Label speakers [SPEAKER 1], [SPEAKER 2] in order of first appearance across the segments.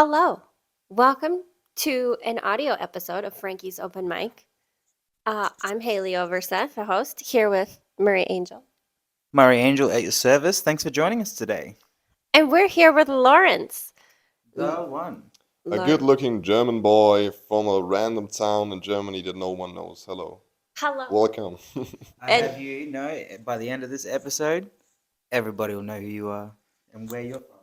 [SPEAKER 1] Hello. Welcome to an audio episode of Frankie's Open Mic. I'm Haleigh Overseth, the host, here with Murray Angel.
[SPEAKER 2] Murray Angel at your service. Thanks for joining us today.
[SPEAKER 1] And we're here with Lorenz.
[SPEAKER 2] The one.
[SPEAKER 3] A good-looking German boy from a random town in Germany that no one knows. Hello.
[SPEAKER 1] Hello.
[SPEAKER 3] Welcome.
[SPEAKER 2] I have you know, by the end of this episode, everybody will know who you are and where you're from.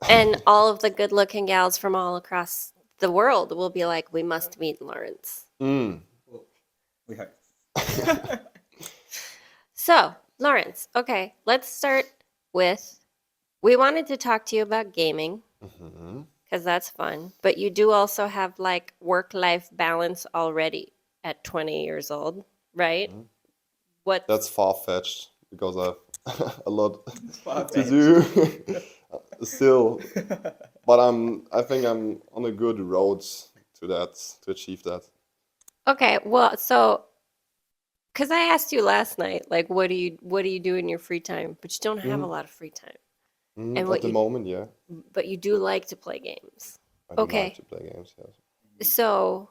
[SPEAKER 1] And all of the good-looking gals from all across the world will be like, we must meet Lorenz.
[SPEAKER 3] Mm.
[SPEAKER 2] Well, we hope.
[SPEAKER 1] So, Lorenz, okay, let's start with, we wanted to talk to you about gaming, because that's fun, but you do also have like work-life balance already at 20 years old, right? What?
[SPEAKER 3] That's far-fetched because I have a lot to
[SPEAKER 2] far-fetched.
[SPEAKER 3] do still. But I think I'm on a good road to achieve that.
[SPEAKER 1] Okay, well, so, because I asked you last night, like, what do you do in your free time? But you don't have a lot of free time. And
[SPEAKER 3] At
[SPEAKER 1] what
[SPEAKER 3] the moment, yeah.
[SPEAKER 1] But you do like to play games.
[SPEAKER 3] I do
[SPEAKER 1] Okay.
[SPEAKER 3] like to play games, yes.
[SPEAKER 1] So,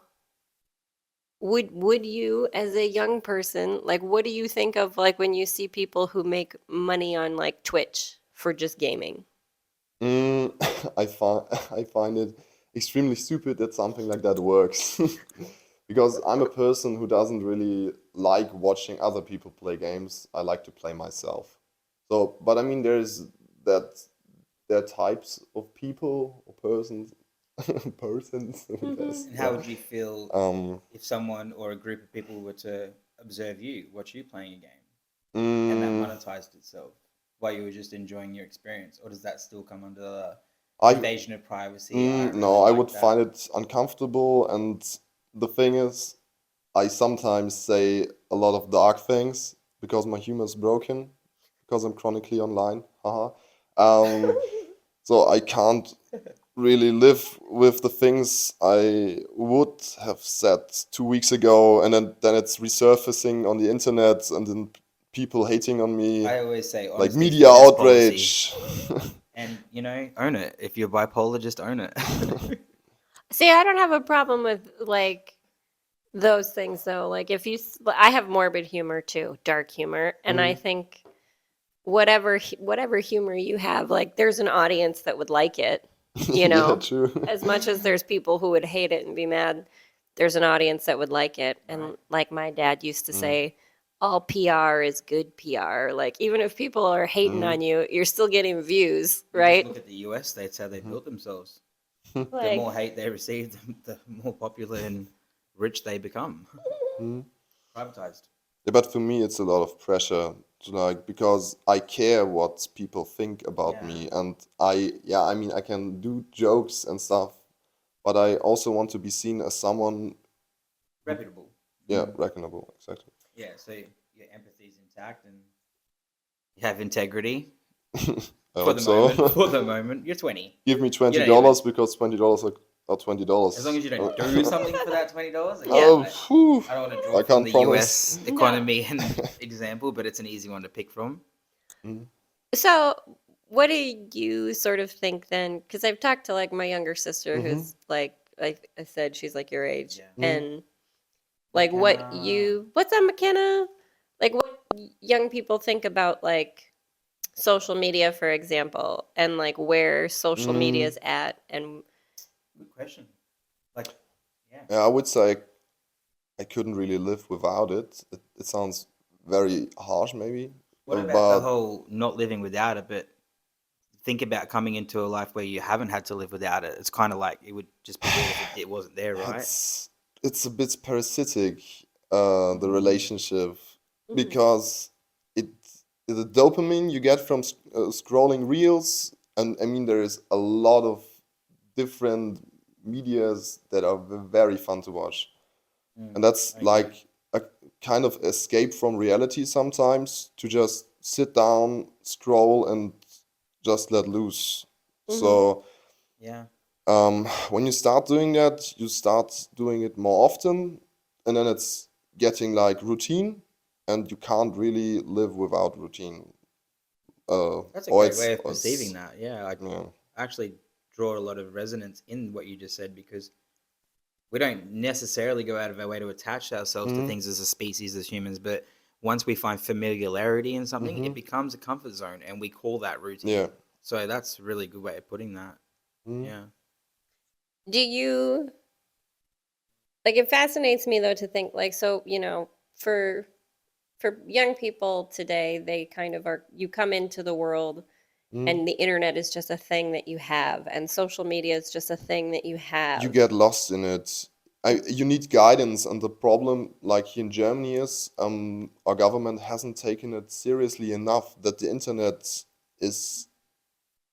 [SPEAKER 1] would you, as a young person, like, what do you think of, like, when you see people who make money on, like, Twitch for just gaming?
[SPEAKER 3] I find it extremely stupid that something like that works. Because I'm a person who doesn't really like watching other people play games. I like to play myself. So, but I mean, there are types of people or persons, I guess.
[SPEAKER 2] And how would you feel
[SPEAKER 3] Um,
[SPEAKER 2] if someone or a group of people were to observe you, watch you playing a game, and that
[SPEAKER 3] mm,
[SPEAKER 2] monetized itself while you were just enjoying your experience? Or does that still come under the
[SPEAKER 3] I
[SPEAKER 2] invasion of privacy? I don't
[SPEAKER 3] no,
[SPEAKER 2] really
[SPEAKER 3] I
[SPEAKER 2] like
[SPEAKER 3] would
[SPEAKER 2] that.
[SPEAKER 3] find it uncomfortable, and the thing is, I sometimes say a lot of dark things because my humor is broken, because I'm chronically online. Haha. So I can't really live with the things I would have said 2 weeks ago, and then it's resurfacing on the internet, and then people hating on me,
[SPEAKER 2] I always say,
[SPEAKER 3] like
[SPEAKER 2] honesty is
[SPEAKER 3] media
[SPEAKER 2] the best policy.
[SPEAKER 3] outrage.
[SPEAKER 2] And, own it. If you're bipolar, just own it.
[SPEAKER 1] See, I don't have a problem with, like, those things, though. Like, I have morbid humor, too, dark humor, and I think whatever humor you have, like, there's an audience that would like it, you know?
[SPEAKER 3] Yeah, true.
[SPEAKER 1] As much as there's people who would hate it and be mad, there's an audience that would like it. And
[SPEAKER 2] Right.
[SPEAKER 1] like my dad used to say, all PR is good PR. Like, even if people are hating on you, you're still getting views,
[SPEAKER 2] You
[SPEAKER 1] right?
[SPEAKER 2] just look at the US, that's how they built themselves. The
[SPEAKER 1] Like,
[SPEAKER 2] more hate they receive, the more popular and rich they become. Privatized.
[SPEAKER 3] Yeah, but for me, it's a lot of pressure to because I care what people think about
[SPEAKER 2] Yeah.
[SPEAKER 3] me, and I mean, I can do jokes and stuff, but I also want to be seen as someone,
[SPEAKER 2] Reputable.
[SPEAKER 3] reckonable, exactly.
[SPEAKER 2] Yeah, so your empathy is intact and you have integrity
[SPEAKER 3] I
[SPEAKER 2] for
[SPEAKER 3] hope
[SPEAKER 2] the
[SPEAKER 3] so.
[SPEAKER 2] moment. For the moment, you're 20.
[SPEAKER 3] Give me $20
[SPEAKER 2] even-
[SPEAKER 3] because $20 are $20.
[SPEAKER 2] As long as you don't do something for that $20. Again,
[SPEAKER 3] Oh,
[SPEAKER 2] I
[SPEAKER 3] phew.
[SPEAKER 2] don't want to
[SPEAKER 3] I
[SPEAKER 2] draw from
[SPEAKER 3] can't
[SPEAKER 2] the
[SPEAKER 3] promise.
[SPEAKER 2] US economy and example, but it's an easy one to pick from.
[SPEAKER 1] so what do you sort of think then? Because I've talked to like my younger sister who's like I said, she's like your age.
[SPEAKER 2] Yeah.
[SPEAKER 1] And like what's that, McKenna? Like what young people think about like social media, for example, and like where social media is at. And
[SPEAKER 2] Good question. Like, yeah.
[SPEAKER 3] Yeah, I would say I couldn't really live without it. It sounds very harsh, maybe.
[SPEAKER 2] What about
[SPEAKER 3] but
[SPEAKER 2] the whole not living without it, but think about coming into a life where you haven't had to live without it. It's kind of like it would just be weird if it wasn't there, right?
[SPEAKER 3] it's a bit parasitic, the relationship, because the dopamine you get from scrolling reels, and I mean there is a lot of different medias that are very fun to watch, and that's
[SPEAKER 2] I agree.
[SPEAKER 3] like a kind of escape from reality sometimes, to just sit down, scroll, and just let loose. So
[SPEAKER 2] Yeah.
[SPEAKER 3] when you start doing that, you start doing it more often, and then it's getting like routine, and you can't really live without routine.
[SPEAKER 2] That's a
[SPEAKER 3] Or
[SPEAKER 2] great way of perceiving that. Yeah.
[SPEAKER 3] yeah.
[SPEAKER 2] Actually draw a lot of resonance in what you just said, because we don't necessarily go out of our way to attach ourselves to things as a species, as humans, but once we find familiarity in something, it becomes a comfort zone, and we call that routine.
[SPEAKER 3] Yeah.
[SPEAKER 2] So that's a really good way of putting that.
[SPEAKER 3] Mm.
[SPEAKER 2] Yeah.
[SPEAKER 1] Do you like, it fascinates me though to think like, so, you know, for young people today, they kind of are, you come into the world and the internet is just a thing that you have, and social media is just a thing that you have.
[SPEAKER 3] You get lost in it. You need guidance, and the problem, like here in Germany, is our government hasn't taken it seriously enough. That the internet is,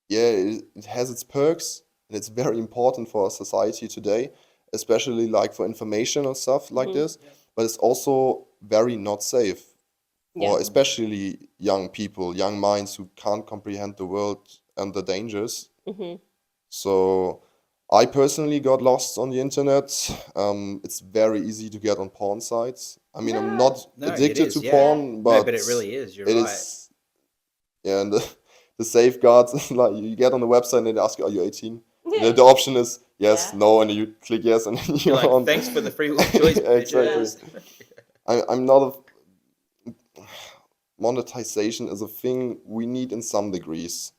[SPEAKER 3] it has its perks, and it's very important for our society today, especially like for information and stuff like this. But it's also very not safe
[SPEAKER 1] Yeah.
[SPEAKER 3] for especially young people, young minds who can't comprehend the world and the dangers. So I personally got lost on the internet. It's very easy to get on porn sites. I mean, I'm not
[SPEAKER 2] No, it
[SPEAKER 3] addicted
[SPEAKER 2] is,
[SPEAKER 3] to
[SPEAKER 2] yeah.
[SPEAKER 3] porn,
[SPEAKER 2] No,
[SPEAKER 3] but
[SPEAKER 2] but it really is. You're
[SPEAKER 3] it
[SPEAKER 2] right.
[SPEAKER 3] is, yeah, and the safeguards, like you get on the website and they ask you, are you 18? The option is yes, no, and you click yes, and then
[SPEAKER 2] You're
[SPEAKER 3] you're
[SPEAKER 2] like,
[SPEAKER 3] on.
[SPEAKER 2] thanks for the free choice,
[SPEAKER 3] Exactly.
[SPEAKER 2] bitches.
[SPEAKER 3] I'm not monetization is a thing we need in some degrees.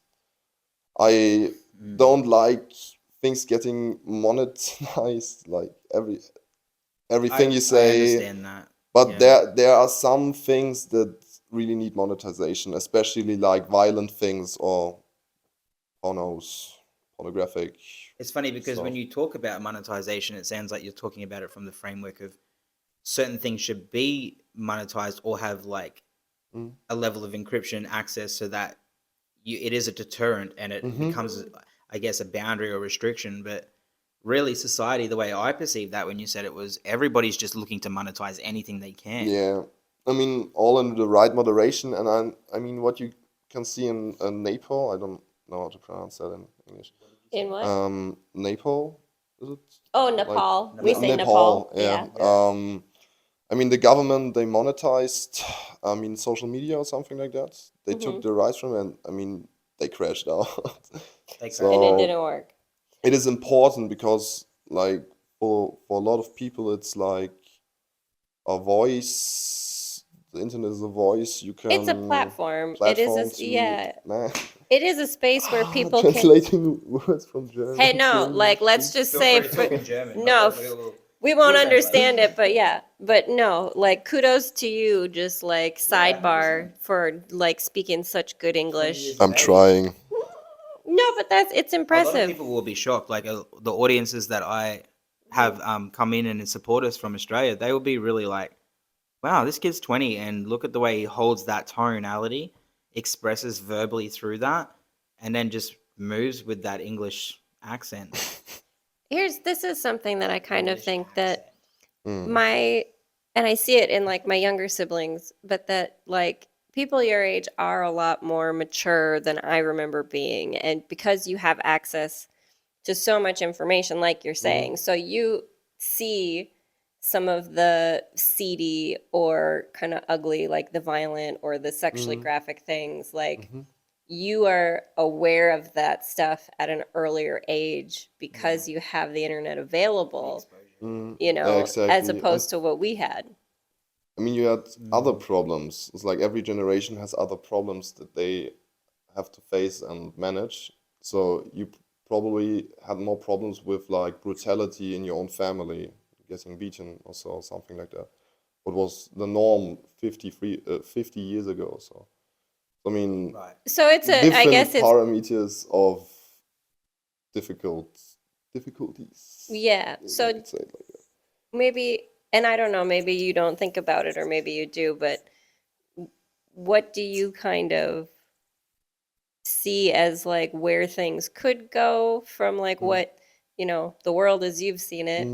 [SPEAKER 3] I don't like things getting monetized, like everything you
[SPEAKER 2] I
[SPEAKER 3] say.
[SPEAKER 2] understand that.
[SPEAKER 3] But
[SPEAKER 2] Yeah.
[SPEAKER 3] there are some things that really need monetization, especially like violent things or pornographic.
[SPEAKER 2] It's funny because when
[SPEAKER 3] stuff.
[SPEAKER 2] you talk about monetization, it sounds like you're talking about it from the framework of certain things should be monetized or have like a level of encryption access so that it is a deterrent, and it becomes, I guess, a boundary or restriction. But really, society, the way I perceived that when you said it, was everybody's just looking to monetize anything they can.
[SPEAKER 3] Yeah, I mean, all in the right moderation, and I mean, what you can see in Nepal, I don't know how to pronounce that in English.
[SPEAKER 1] In what?
[SPEAKER 3] Nepal, is it?
[SPEAKER 1] Oh, Nepal. We say
[SPEAKER 3] Nepal,
[SPEAKER 1] Nepal.
[SPEAKER 3] yeah.
[SPEAKER 1] Yeah.
[SPEAKER 3] I mean, the government, they monetized, I mean, social media or something like that. They took the rights from it, and I mean, they crashed out.
[SPEAKER 2] So,
[SPEAKER 1] And it didn't work.
[SPEAKER 3] It is important because, like, for a lot of people, it's like a voice. The internet is a voice you can.
[SPEAKER 1] It's a platform. It is
[SPEAKER 3] to,
[SPEAKER 1] yeah.
[SPEAKER 3] man.
[SPEAKER 1] It is a space where people can.
[SPEAKER 3] Translating words from German.
[SPEAKER 1] Hey, no,
[SPEAKER 3] to
[SPEAKER 1] like,
[SPEAKER 3] English.
[SPEAKER 1] let's just
[SPEAKER 2] feel
[SPEAKER 1] say,
[SPEAKER 2] free to talk in German.
[SPEAKER 1] no, we won't
[SPEAKER 2] We'll
[SPEAKER 1] understand
[SPEAKER 2] translate.
[SPEAKER 1] it, but yeah. But no, like, kudos to you, just like sidebar for like speaking such good English.
[SPEAKER 3] I'm trying.
[SPEAKER 1] No, but it's
[SPEAKER 2] A lot of
[SPEAKER 1] impressive.
[SPEAKER 2] people will be shocked. Like the audiences that I have come in and support us from Australia, they will be really like, wow, this kid's 20, and look at the way he holds that tonality, expresses verbally through that, and then just moves with that English accent.
[SPEAKER 1] This is something that I kind of
[SPEAKER 2] English
[SPEAKER 1] think that
[SPEAKER 2] accent.
[SPEAKER 1] and I see it in like my younger siblings, but that like people your age are a lot more mature than I remember being. And because you have access to so much information, like you're saying, so you see some of the seedy or kind of ugly, like the violent or the sexually graphic things, like you are aware of that stuff at an earlier age because you have the internet available, you know, as
[SPEAKER 3] Exactly.
[SPEAKER 1] opposed to what we had.
[SPEAKER 3] I mean, you had other problems. It's like every generation has other problems that they have to face and manage. So you probably had more problems with like brutality in your own family, getting beaten or so, or something like that. What was the norm 50 years ago? So, I mean,
[SPEAKER 2] Right.
[SPEAKER 1] So it's I
[SPEAKER 3] different
[SPEAKER 1] guess it's,
[SPEAKER 3] parameters of difficulties.
[SPEAKER 1] yeah.
[SPEAKER 3] You
[SPEAKER 1] So
[SPEAKER 3] could say it like that.
[SPEAKER 1] maybe, and I don't know, maybe you don't think about it or maybe you do, but what do you kind of see as like where things could go from like what, you know, the world as you've seen it,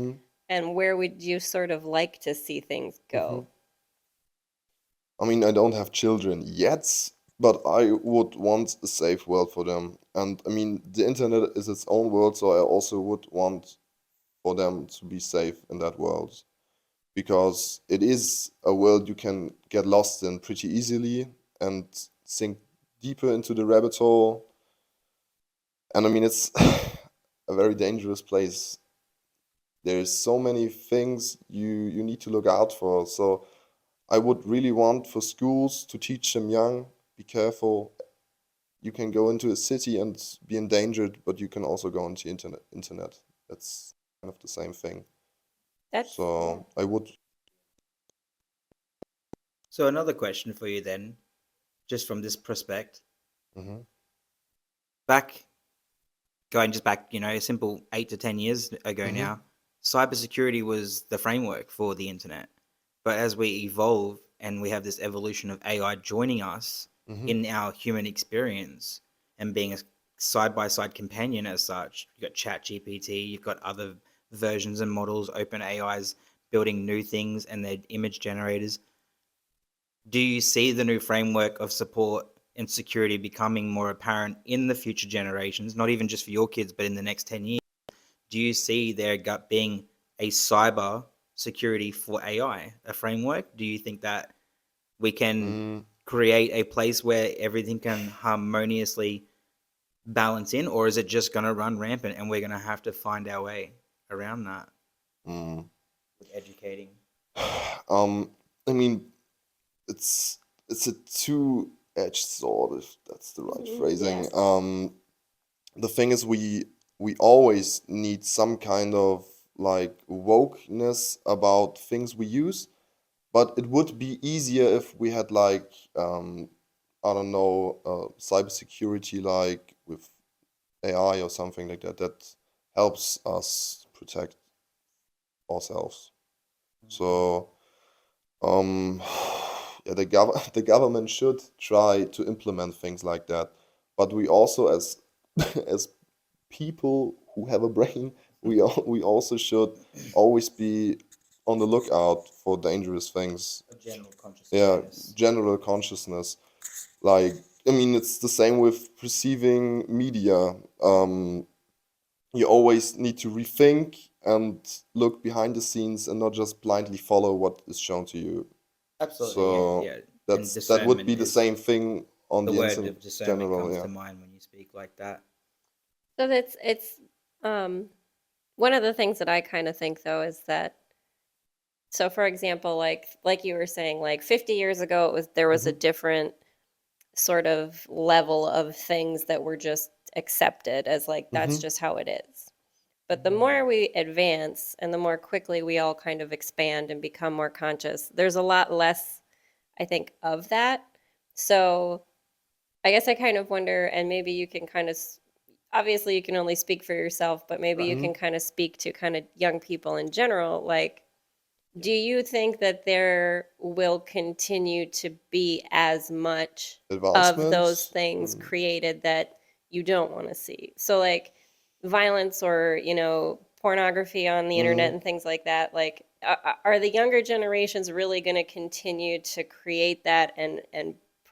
[SPEAKER 1] and where would you sort of like to see things go?
[SPEAKER 3] I mean, I don't have children yet, but I would want a safe world for them. And I mean, the internet is its own world, so I also would want for them to be safe in that world. Because it is a world you can get lost in pretty easily and sink deeper into the rabbit hole. And I mean, it's a very dangerous place. There's so many things you need to look out for. So I would really want for schools to teach them young, be careful. You can go into a city and be endangered, but you can also go into internet. That's kind of the same thing.
[SPEAKER 1] That's
[SPEAKER 3] So I would.
[SPEAKER 2] So another question for you then, just from this prospect,
[SPEAKER 3] Mhm.
[SPEAKER 2] going just back, a simple 8 to 10 years ago now, cybersecurity was the framework for the internet. But as we evolve and we have this evolution of AI joining us in our human experience and being a side-by-side companion as such, you've got ChatGPT, you've got other versions and models, open AIs building new things and their image generators. Do you see the new framework of support and security becoming more apparent in the future generations, not even just for your kids, but in the next 10 years? Do you see there being a cyber security for AI, a framework? Do you think that we can create a place where everything can harmoniously balance in, or is it just going to run rampant and we're going to have to find our way around that with educating?
[SPEAKER 3] I mean, it's a two-edged sword, if that's the right phrasing.
[SPEAKER 1] yes.
[SPEAKER 3] The thing is, we always need some kind of like wokeness about things we use, but it would be easier if we had like I don't know, cybersecurity like with AI or something like that that helps us protect ourselves. So yeah, the government should try to implement things like that, but we also as as people who have a brain, we also should always be on the lookout for dangerous things.
[SPEAKER 2] A general conscious
[SPEAKER 3] Yeah,
[SPEAKER 2] awareness.
[SPEAKER 3] general consciousness. Like, I mean, it's the same with perceiving media. You always need to rethink and look behind the scenes and not just blindly follow what is shown to you.
[SPEAKER 2] Absolutely,
[SPEAKER 3] So
[SPEAKER 2] yeah. And
[SPEAKER 3] that would be
[SPEAKER 2] discernment
[SPEAKER 3] the
[SPEAKER 2] is
[SPEAKER 3] same thing on
[SPEAKER 2] the
[SPEAKER 3] the
[SPEAKER 2] word
[SPEAKER 3] internet
[SPEAKER 2] of discernment
[SPEAKER 3] general.
[SPEAKER 2] comes
[SPEAKER 3] Yeah.
[SPEAKER 2] to mind when you speak like that.
[SPEAKER 1] So it's one of the things that I kind of think though is that, so for example, like you were saying, like 50 years ago there was a different sort of level of things that were just accepted as like that's just how it is. But the more we advance and the more quickly we all kind of expand and become more conscious, there's a lot less, I think, of that. So I guess I kind of wonder, and maybe you can kind of, obviously you can only speak for yourself, but maybe you can kind of speak to kind of young people in general. Like, do you think that there will continue to be as much of those
[SPEAKER 3] Advancements.
[SPEAKER 1] things created that you don't want to see? So like violence or, pornography on the internet and things like that, like are the younger generations really going to continue to create that and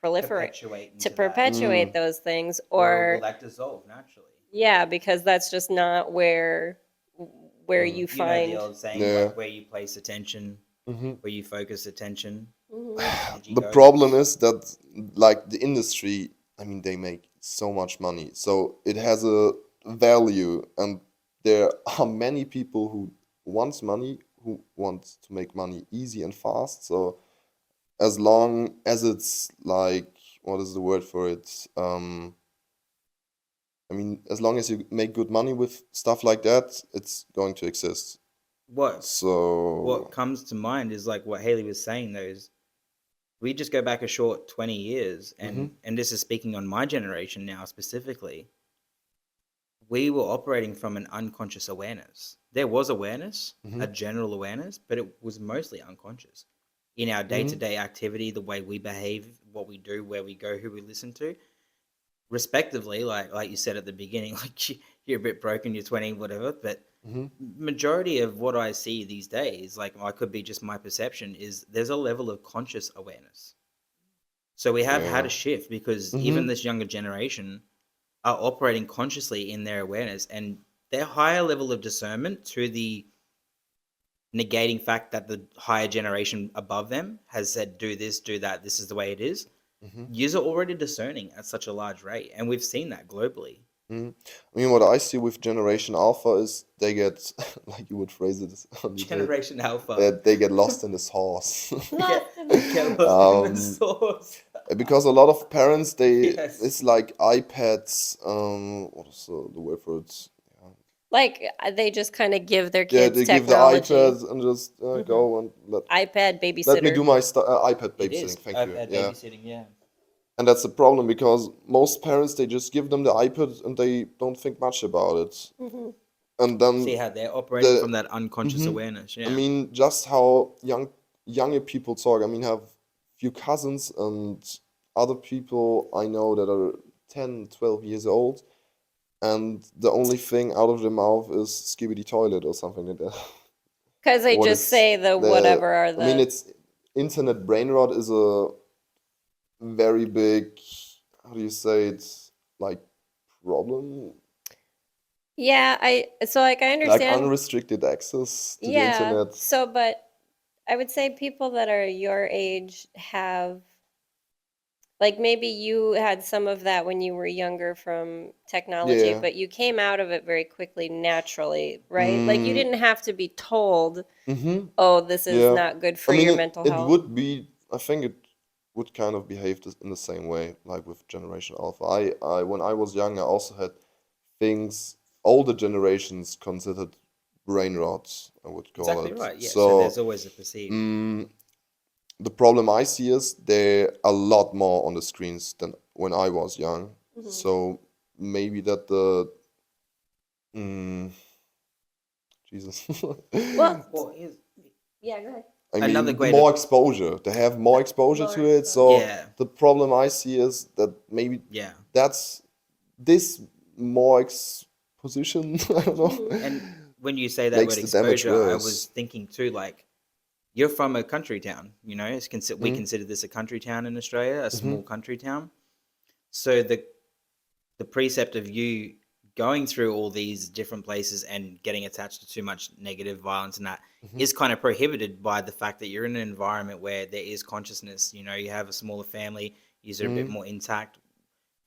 [SPEAKER 1] proliferate
[SPEAKER 2] Perpetuate
[SPEAKER 1] to
[SPEAKER 2] into that.
[SPEAKER 1] perpetuate those things,
[SPEAKER 2] Or will
[SPEAKER 1] or
[SPEAKER 2] that dissolve naturally?
[SPEAKER 1] yeah, because that's just not where you
[SPEAKER 2] You know the
[SPEAKER 1] find.
[SPEAKER 2] old saying,
[SPEAKER 3] Yeah.
[SPEAKER 2] like where you place attention, where you focus attention, energy
[SPEAKER 3] The
[SPEAKER 2] goes.
[SPEAKER 3] problem is that like the industry, I mean, they make so much money, so it has a value, and there are many people who wants money, who want to make money easy and fast. So as long as it's like, what is the word for it? I mean, as long as you make good money with stuff like that, it's going to exist.
[SPEAKER 2] What
[SPEAKER 3] So
[SPEAKER 2] comes to mind is like what Haleigh was saying, though, is we just go back a short 20 years, and this is speaking on my generation now specifically. We were operating from an unconscious awareness. There was awareness, a general awareness, but it was mostly unconscious in our day-to-day activity, the way we behave, what we do, where we go, who we listen to, respectively. Like you said at the beginning, like you're a bit broken, you're 20, whatever. But majority of what I see these days, like I could be just my perception, is there's a level of conscious awareness. So we have had
[SPEAKER 3] yeah.
[SPEAKER 2] a shift because even this younger generation are operating consciously in their awareness, and their higher level of discernment, to the negating fact that the higher generation above them has said, do this, do that, this is the way it is. Yous are already discerning at such a large rate, and we've seen that globally.
[SPEAKER 3] I mean, what I see with Generation Alpha is they get, like you would phrase it on the day,
[SPEAKER 2] Generation Alpha.
[SPEAKER 3] that they get lost in the sauce.
[SPEAKER 1] Lost in the
[SPEAKER 2] Get
[SPEAKER 1] sauce.
[SPEAKER 2] lost in the
[SPEAKER 3] Um,
[SPEAKER 2] sauce.
[SPEAKER 3] because a lot of parents,
[SPEAKER 2] Yes.
[SPEAKER 3] it's like iPads, what is the word for it?
[SPEAKER 1] Like they just kind of give their
[SPEAKER 3] Yeah,
[SPEAKER 1] kids
[SPEAKER 3] they give the
[SPEAKER 1] technology.
[SPEAKER 3] iPads and just
[SPEAKER 1] Mhm.
[SPEAKER 3] go and
[SPEAKER 1] iPad
[SPEAKER 3] let me
[SPEAKER 1] babysitter.
[SPEAKER 3] do my iPad
[SPEAKER 2] It
[SPEAKER 3] babysitting.
[SPEAKER 2] is.
[SPEAKER 3] Thank you.
[SPEAKER 2] At
[SPEAKER 3] Yeah.
[SPEAKER 2] babysitting, yeah.
[SPEAKER 3] And that's the problem because most parents, they just give them the iPad and they don't think much about it.
[SPEAKER 1] Mhm.
[SPEAKER 3] And then
[SPEAKER 2] See how they're operating
[SPEAKER 3] the
[SPEAKER 2] from that unconscious
[SPEAKER 3] Mhm.
[SPEAKER 2] awareness.
[SPEAKER 3] I
[SPEAKER 2] Yeah.
[SPEAKER 3] mean, just how younger people talk. I mean, I have few cousins and other people I know that are 10, 12 years old, and the only thing out of their mouth is skibidi toilet or something like that.
[SPEAKER 1] Because they
[SPEAKER 3] What
[SPEAKER 1] just
[SPEAKER 3] is
[SPEAKER 1] say the whatever are
[SPEAKER 3] I mean,
[SPEAKER 1] the.
[SPEAKER 3] it's internet brain rot is a very big, how do you say it, like problem,
[SPEAKER 1] Yeah, so like I
[SPEAKER 3] like
[SPEAKER 1] understand.
[SPEAKER 3] unrestricted access to the
[SPEAKER 1] Yeah.
[SPEAKER 3] internet.
[SPEAKER 1] So, but I would say people that are your age have, like maybe you had some of that when you were younger from technology,
[SPEAKER 3] Yeah.
[SPEAKER 1] but you came out of it very quickly naturally, right? Like you
[SPEAKER 3] Mm,
[SPEAKER 1] didn't have to be told,
[SPEAKER 3] mm-hmm.
[SPEAKER 1] oh, this is
[SPEAKER 3] Yeah.
[SPEAKER 1] not good
[SPEAKER 3] I
[SPEAKER 1] for
[SPEAKER 3] mean,
[SPEAKER 1] your mental
[SPEAKER 3] it
[SPEAKER 1] health.
[SPEAKER 3] would be, I think it would kind of behave in the same way, like with Generation Alpha. When I was young, I also had things older generations considered brain rot, I would call
[SPEAKER 2] Exactly
[SPEAKER 3] it.
[SPEAKER 2] right. Yeah. So
[SPEAKER 3] So,
[SPEAKER 2] there's always a perceived.
[SPEAKER 3] the problem I see is they're a lot more on the screens than when I was young.
[SPEAKER 1] Mhm.
[SPEAKER 3] So maybe that the Jesus.
[SPEAKER 1] Well,
[SPEAKER 2] Well, here's
[SPEAKER 1] yeah, go ahead.
[SPEAKER 3] I
[SPEAKER 2] another
[SPEAKER 3] mean, the
[SPEAKER 2] way
[SPEAKER 3] more
[SPEAKER 2] to.
[SPEAKER 3] exposure, they have more exposure
[SPEAKER 1] More
[SPEAKER 3] to it.
[SPEAKER 1] exposure.
[SPEAKER 3] So
[SPEAKER 2] Yeah.
[SPEAKER 3] the problem I see is that maybe
[SPEAKER 2] Yeah.
[SPEAKER 3] that's this more exposition, I don't know,
[SPEAKER 2] And when you say that
[SPEAKER 3] makes
[SPEAKER 2] word
[SPEAKER 3] the damage
[SPEAKER 2] exposure, I was
[SPEAKER 3] worse.
[SPEAKER 2] thinking too, like, you're from a country town, you know, we
[SPEAKER 3] Mm-hmm.
[SPEAKER 2] consider this a country town in Australia, a
[SPEAKER 3] Mm-hmm.
[SPEAKER 2] small country town. So the precept of you going through all these different places and getting attached to too much negative violence and that
[SPEAKER 3] Mm-hmm.
[SPEAKER 2] is kind of prohibited by the fact that you're in an environment where there is consciousness. You know, you have a smaller family, you're a bit more intact.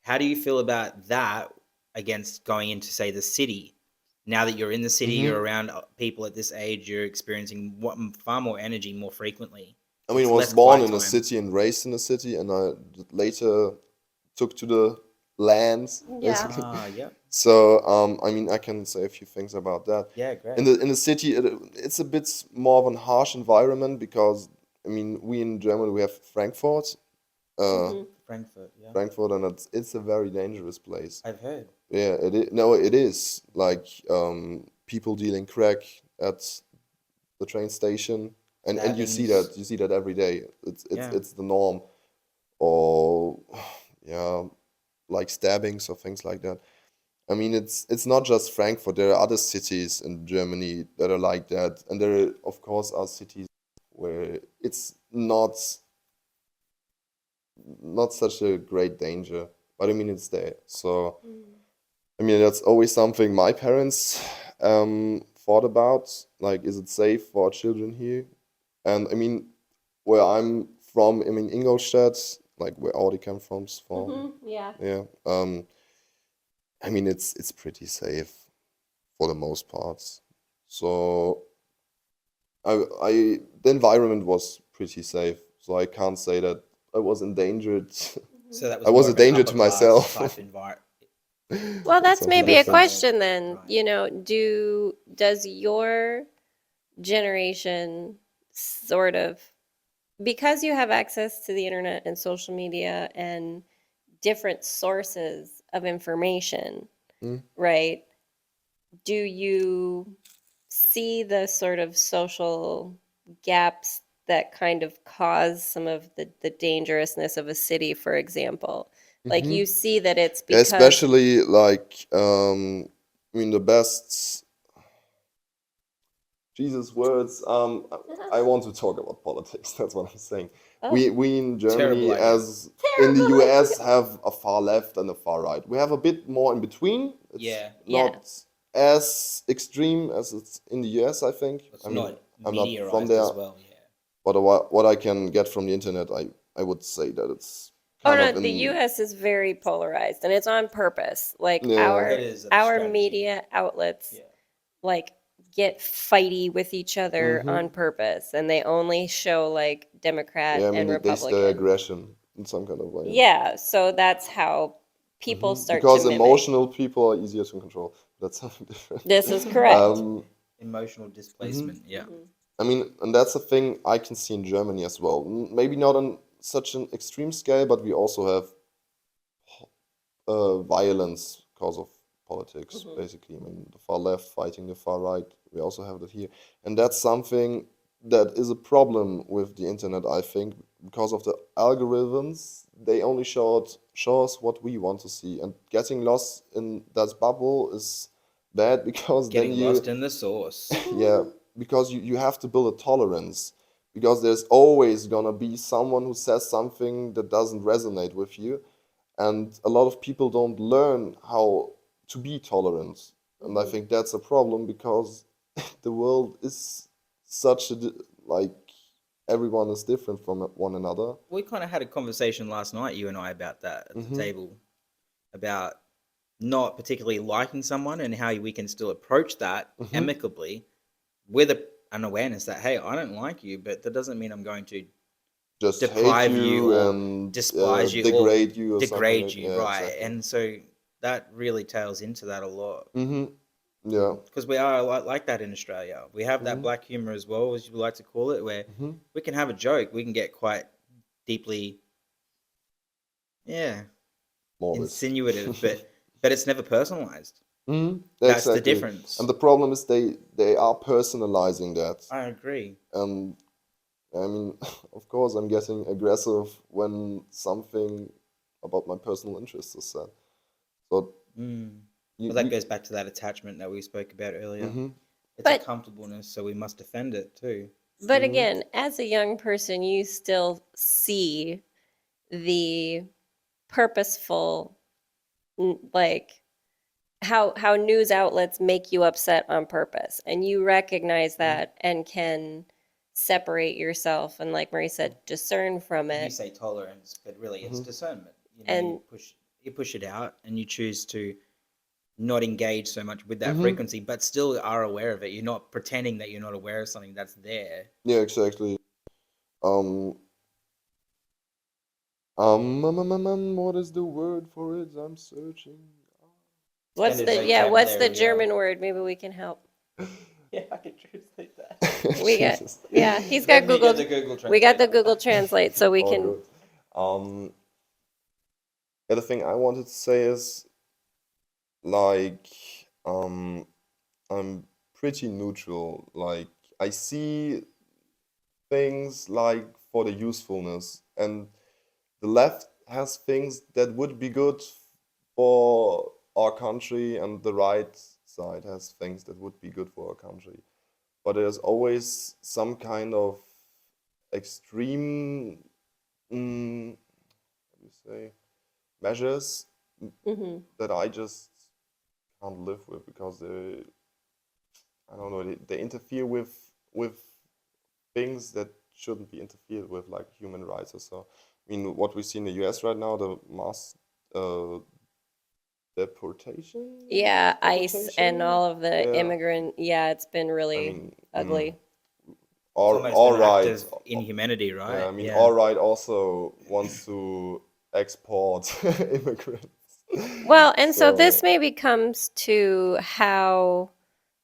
[SPEAKER 2] How do you feel about that against going into, say, the city? Now that you're in the city,
[SPEAKER 3] Mm-hmm.
[SPEAKER 2] you're around people at this age, you're experiencing far more energy more frequently.
[SPEAKER 3] I mean,
[SPEAKER 2] It's
[SPEAKER 3] I was
[SPEAKER 2] less
[SPEAKER 3] born
[SPEAKER 2] quiet
[SPEAKER 3] in a
[SPEAKER 2] time.
[SPEAKER 3] city and raised in a city, and I later took to the lands,
[SPEAKER 1] Yeah.
[SPEAKER 3] basically.
[SPEAKER 2] Yeah.
[SPEAKER 3] So, I mean, I can say a few things about that.
[SPEAKER 2] Yeah, great.
[SPEAKER 3] In the city, it's a bit more of a harsh environment because I mean, we in Germany we have Frankfurt,
[SPEAKER 1] Mhm.
[SPEAKER 2] Frankfurt, yeah.
[SPEAKER 3] Frankfurt, and it's a very dangerous place.
[SPEAKER 2] I've heard.
[SPEAKER 3] Yeah, it is. No, it is like people dealing crack at the train station, and
[SPEAKER 2] Stabbings.
[SPEAKER 3] you see that every day.
[SPEAKER 2] Yeah.
[SPEAKER 3] It's the norm, or yeah, like stabbings or things like that. I mean, it's not just Frankfurt. There are other cities in Germany that are like that, and there, of course, are cities where it's not such a great danger. But I mean, it's there. So I mean, that's always something my parents thought about. Like, is it safe for our children here? And I mean, where I'm from, I mean, Ingolstadt, like where Audi came from,
[SPEAKER 1] Yeah.
[SPEAKER 3] yeah. I mean, it's pretty safe for the most parts. So the environment was pretty safe. So I can't say that I was endangered.
[SPEAKER 2] So that
[SPEAKER 3] I
[SPEAKER 2] was
[SPEAKER 3] was
[SPEAKER 2] more
[SPEAKER 3] a
[SPEAKER 2] of an
[SPEAKER 3] danger
[SPEAKER 2] upper
[SPEAKER 3] to
[SPEAKER 2] class
[SPEAKER 3] myself.
[SPEAKER 2] type environment.
[SPEAKER 1] Well, that's
[SPEAKER 3] Something
[SPEAKER 1] maybe a
[SPEAKER 3] different.
[SPEAKER 1] question then.
[SPEAKER 2] Right.
[SPEAKER 1] You know, does your generation sort of, because you have access to the internet and social media and different sources of information,
[SPEAKER 3] Mm.
[SPEAKER 1] right? Do you see the sort of social gaps that kind of cause some of the dangerousness of a city, for example? Like
[SPEAKER 3] Mhm.
[SPEAKER 1] you see that it's
[SPEAKER 3] Yeah,
[SPEAKER 1] because
[SPEAKER 3] especially like I mean the best Jesus words. I want to talk about politics. That's what I'm saying.
[SPEAKER 1] Oh,
[SPEAKER 3] We in
[SPEAKER 2] Terrible
[SPEAKER 3] Germany,
[SPEAKER 2] idea.
[SPEAKER 3] as in the
[SPEAKER 1] terrible
[SPEAKER 3] US,
[SPEAKER 1] idea.
[SPEAKER 3] have a far left and a far right. We have a bit more in between. It's
[SPEAKER 2] Yeah.
[SPEAKER 1] Yeah.
[SPEAKER 3] not as extreme as it's in the US, I think.
[SPEAKER 2] It's
[SPEAKER 3] I mean,
[SPEAKER 2] not
[SPEAKER 3] I'm not from
[SPEAKER 2] meteorized
[SPEAKER 3] there,
[SPEAKER 2] as well. Yeah.
[SPEAKER 3] but what I can get from the internet, I would say that it's
[SPEAKER 1] Oh
[SPEAKER 3] kind
[SPEAKER 1] no,
[SPEAKER 3] of
[SPEAKER 1] the
[SPEAKER 3] in
[SPEAKER 1] US is very polarized and it's on purpose. Like
[SPEAKER 3] yeah.
[SPEAKER 2] It is a
[SPEAKER 1] our
[SPEAKER 2] strategy.
[SPEAKER 1] media outlets
[SPEAKER 2] Yeah.
[SPEAKER 1] like get fighty with each other
[SPEAKER 3] Hmm.
[SPEAKER 1] on purpose and they only show like Democrat
[SPEAKER 3] Yeah, I
[SPEAKER 1] and
[SPEAKER 3] mean they stay
[SPEAKER 1] Republican.
[SPEAKER 3] aggression in some kind of way.
[SPEAKER 1] Yeah, so that's how people start to
[SPEAKER 3] Because
[SPEAKER 1] mimic.
[SPEAKER 3] emotional people are easier to control. That's something different.
[SPEAKER 1] This is correct.
[SPEAKER 2] Emotional displacement. Yeah.
[SPEAKER 3] I mean, and that's a thing I can see in Germany as well. Maybe not on such an extreme scale, but we also have violence because of politics, basically. I mean, the far left fighting the far right. We also have that here. And that's something that is a problem with the internet, I think, because of the algorithms. They only show us what we want to see. And getting lost in that bubble is bad because then
[SPEAKER 2] Getting lost in the sauce.
[SPEAKER 3] yeah, because you have to build a tolerance. Because there's always gonna be someone who says something that doesn't resonate with you. And a lot of people don't learn how to be tolerant. And I think that's a problem because the world is such a, like, everyone is different from one another.
[SPEAKER 2] We kind of had a conversation last night, you and I, about that at the table, about not particularly liking someone and how we can still approach that amicably with an awareness that, hey, I don't like you, but that doesn't mean I'm going to
[SPEAKER 3] Just
[SPEAKER 2] deprive
[SPEAKER 3] hate
[SPEAKER 2] you or
[SPEAKER 3] and
[SPEAKER 2] despise you
[SPEAKER 3] degrade
[SPEAKER 2] or
[SPEAKER 3] you or something
[SPEAKER 2] degrade
[SPEAKER 3] like,
[SPEAKER 2] you,
[SPEAKER 3] yeah,
[SPEAKER 2] right?
[SPEAKER 3] exactly.
[SPEAKER 2] And so that really tails into that a lot.
[SPEAKER 3] Yeah.
[SPEAKER 2] Because we are a lot like that in Australia. We have that black humor as well, as you like to call it, where we can have a joke. We can get quite deeply,
[SPEAKER 3] Morbid.
[SPEAKER 2] insinuative, but it's never personalized.
[SPEAKER 3] That's
[SPEAKER 2] That's the
[SPEAKER 3] exactly.
[SPEAKER 2] difference.
[SPEAKER 3] And the problem is they are personalizing that.
[SPEAKER 2] I agree.
[SPEAKER 3] And I mean, of course, I'm getting aggressive when something about my personal interests is said. So
[SPEAKER 2] Well, that goes back to that attachment that we spoke about earlier. It's
[SPEAKER 1] But-
[SPEAKER 2] a comfortableness, so we must defend it too.
[SPEAKER 1] But again, as a young person, you still see the purposeful, like how news outlets make you upset on purpose, and you recognize that and can separate yourself and, like Murray said, discern from
[SPEAKER 2] You
[SPEAKER 1] it.
[SPEAKER 2] say tolerance, but really it's discernment. You know,
[SPEAKER 1] And-
[SPEAKER 2] you push it out, and you choose to not engage so much with that frequency, but still are aware of it. You're not pretending that you're not aware of something that's there.
[SPEAKER 3] yeah, exactly. What is the word for it? I'm searching.
[SPEAKER 1] What's
[SPEAKER 2] Extended
[SPEAKER 1] the what's the
[SPEAKER 2] vocabulary,
[SPEAKER 1] German word? Maybe we can help.
[SPEAKER 2] Yeah, I can translate that.
[SPEAKER 1] We got
[SPEAKER 3] Jesus.
[SPEAKER 1] he's got Google. We got the Google Translate, so we
[SPEAKER 3] Oh,
[SPEAKER 1] can.
[SPEAKER 3] good. The other thing I wanted to say is, like, I'm pretty neutral. Like, I see things like for the usefulness, and the left has things that would be good for our country, and the right side has things that would be good for our country. But there's always some kind of extreme, how do you say, measures that I just can't live with because I don't know, they interfere with things that shouldn't be interfered with, like human rights or so. I mean, what we see in the US right now, the mass deportation?
[SPEAKER 1] Yeah, ICE and all of the
[SPEAKER 3] Yeah.
[SPEAKER 1] immigrant. Yeah, it's been really
[SPEAKER 3] I mean,
[SPEAKER 1] ugly.
[SPEAKER 2] Almost
[SPEAKER 3] all
[SPEAKER 2] an act
[SPEAKER 3] right.
[SPEAKER 2] of inhumanity, right?
[SPEAKER 3] Yeah, I mean, all right also wants to export immigrants.
[SPEAKER 1] Well, and so this maybe comes to how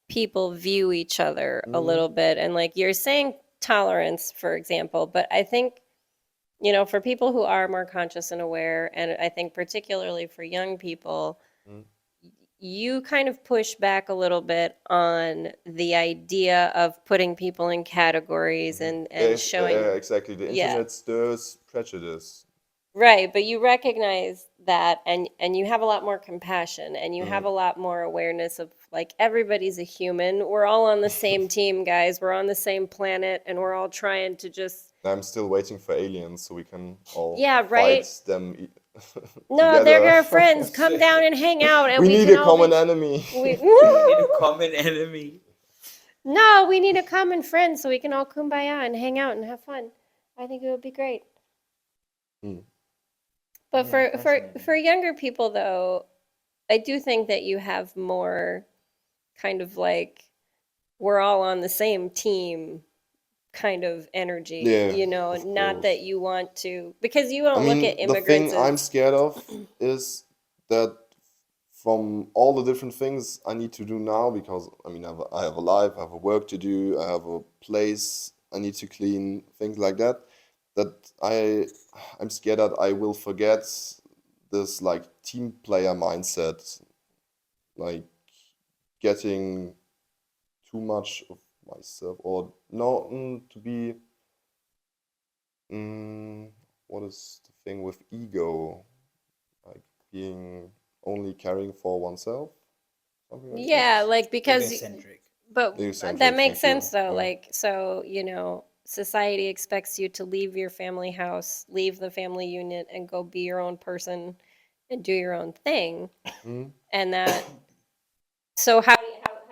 [SPEAKER 1] people view each other a little bit. And like you're saying tolerance, for example, but I think, for people who are more conscious and aware, and I think particularly for young people, you kind of push back a little bit on the idea of putting people in categories and showing.
[SPEAKER 3] Yeah, exactly. The
[SPEAKER 1] Yeah.
[SPEAKER 3] internet stirs prejudice.
[SPEAKER 1] Right, but you recognize that and you have a lot more compassion and you have a lot more awareness of like everybody's a human. We're all on the same team, guys. We're on the same planet and we're all trying to just
[SPEAKER 3] I'm still waiting for aliens so we can all
[SPEAKER 1] Yeah, right?
[SPEAKER 3] fight them
[SPEAKER 1] No, they're
[SPEAKER 3] together.
[SPEAKER 1] our friends. Come down and hang out and
[SPEAKER 3] We
[SPEAKER 1] we
[SPEAKER 3] need
[SPEAKER 1] can
[SPEAKER 3] a
[SPEAKER 1] all
[SPEAKER 3] common
[SPEAKER 1] be-
[SPEAKER 3] enemy.
[SPEAKER 1] we-
[SPEAKER 2] We need a common enemy.
[SPEAKER 1] No, we need a common friend so we can all kumbaya and hang out and have fun. I think it would be great. But
[SPEAKER 2] Yeah,
[SPEAKER 1] for younger people though, I do think that you have more kind of like we're all on the same team kind of energy,
[SPEAKER 3] Yeah,
[SPEAKER 1] you know,
[SPEAKER 3] of
[SPEAKER 1] not that
[SPEAKER 3] course.
[SPEAKER 1] you want to, because you
[SPEAKER 3] I
[SPEAKER 1] don't look at
[SPEAKER 3] mean, the thing
[SPEAKER 1] immigrants
[SPEAKER 3] I'm
[SPEAKER 1] as
[SPEAKER 3] scared of is that from all the different things I need to do now, because I mean, I have a life, I have a work to do, I have a place I need to clean, things like that, that I'm scared that I will forget this like team player mindset, like getting too much of myself, or no, to be, mm, what is the thing with ego? Like being only caring for oneself, something like
[SPEAKER 1] yeah,
[SPEAKER 3] this.
[SPEAKER 1] like because
[SPEAKER 2] Egocentric.
[SPEAKER 1] but that
[SPEAKER 3] Eccentric,
[SPEAKER 1] makes
[SPEAKER 3] thank you.
[SPEAKER 1] sense though,
[SPEAKER 3] Yeah.
[SPEAKER 1] like so, you know, society expects you to leave your family house, leave the family unit and go be your own person and do your own thing.
[SPEAKER 3] Mm,
[SPEAKER 1] And that so how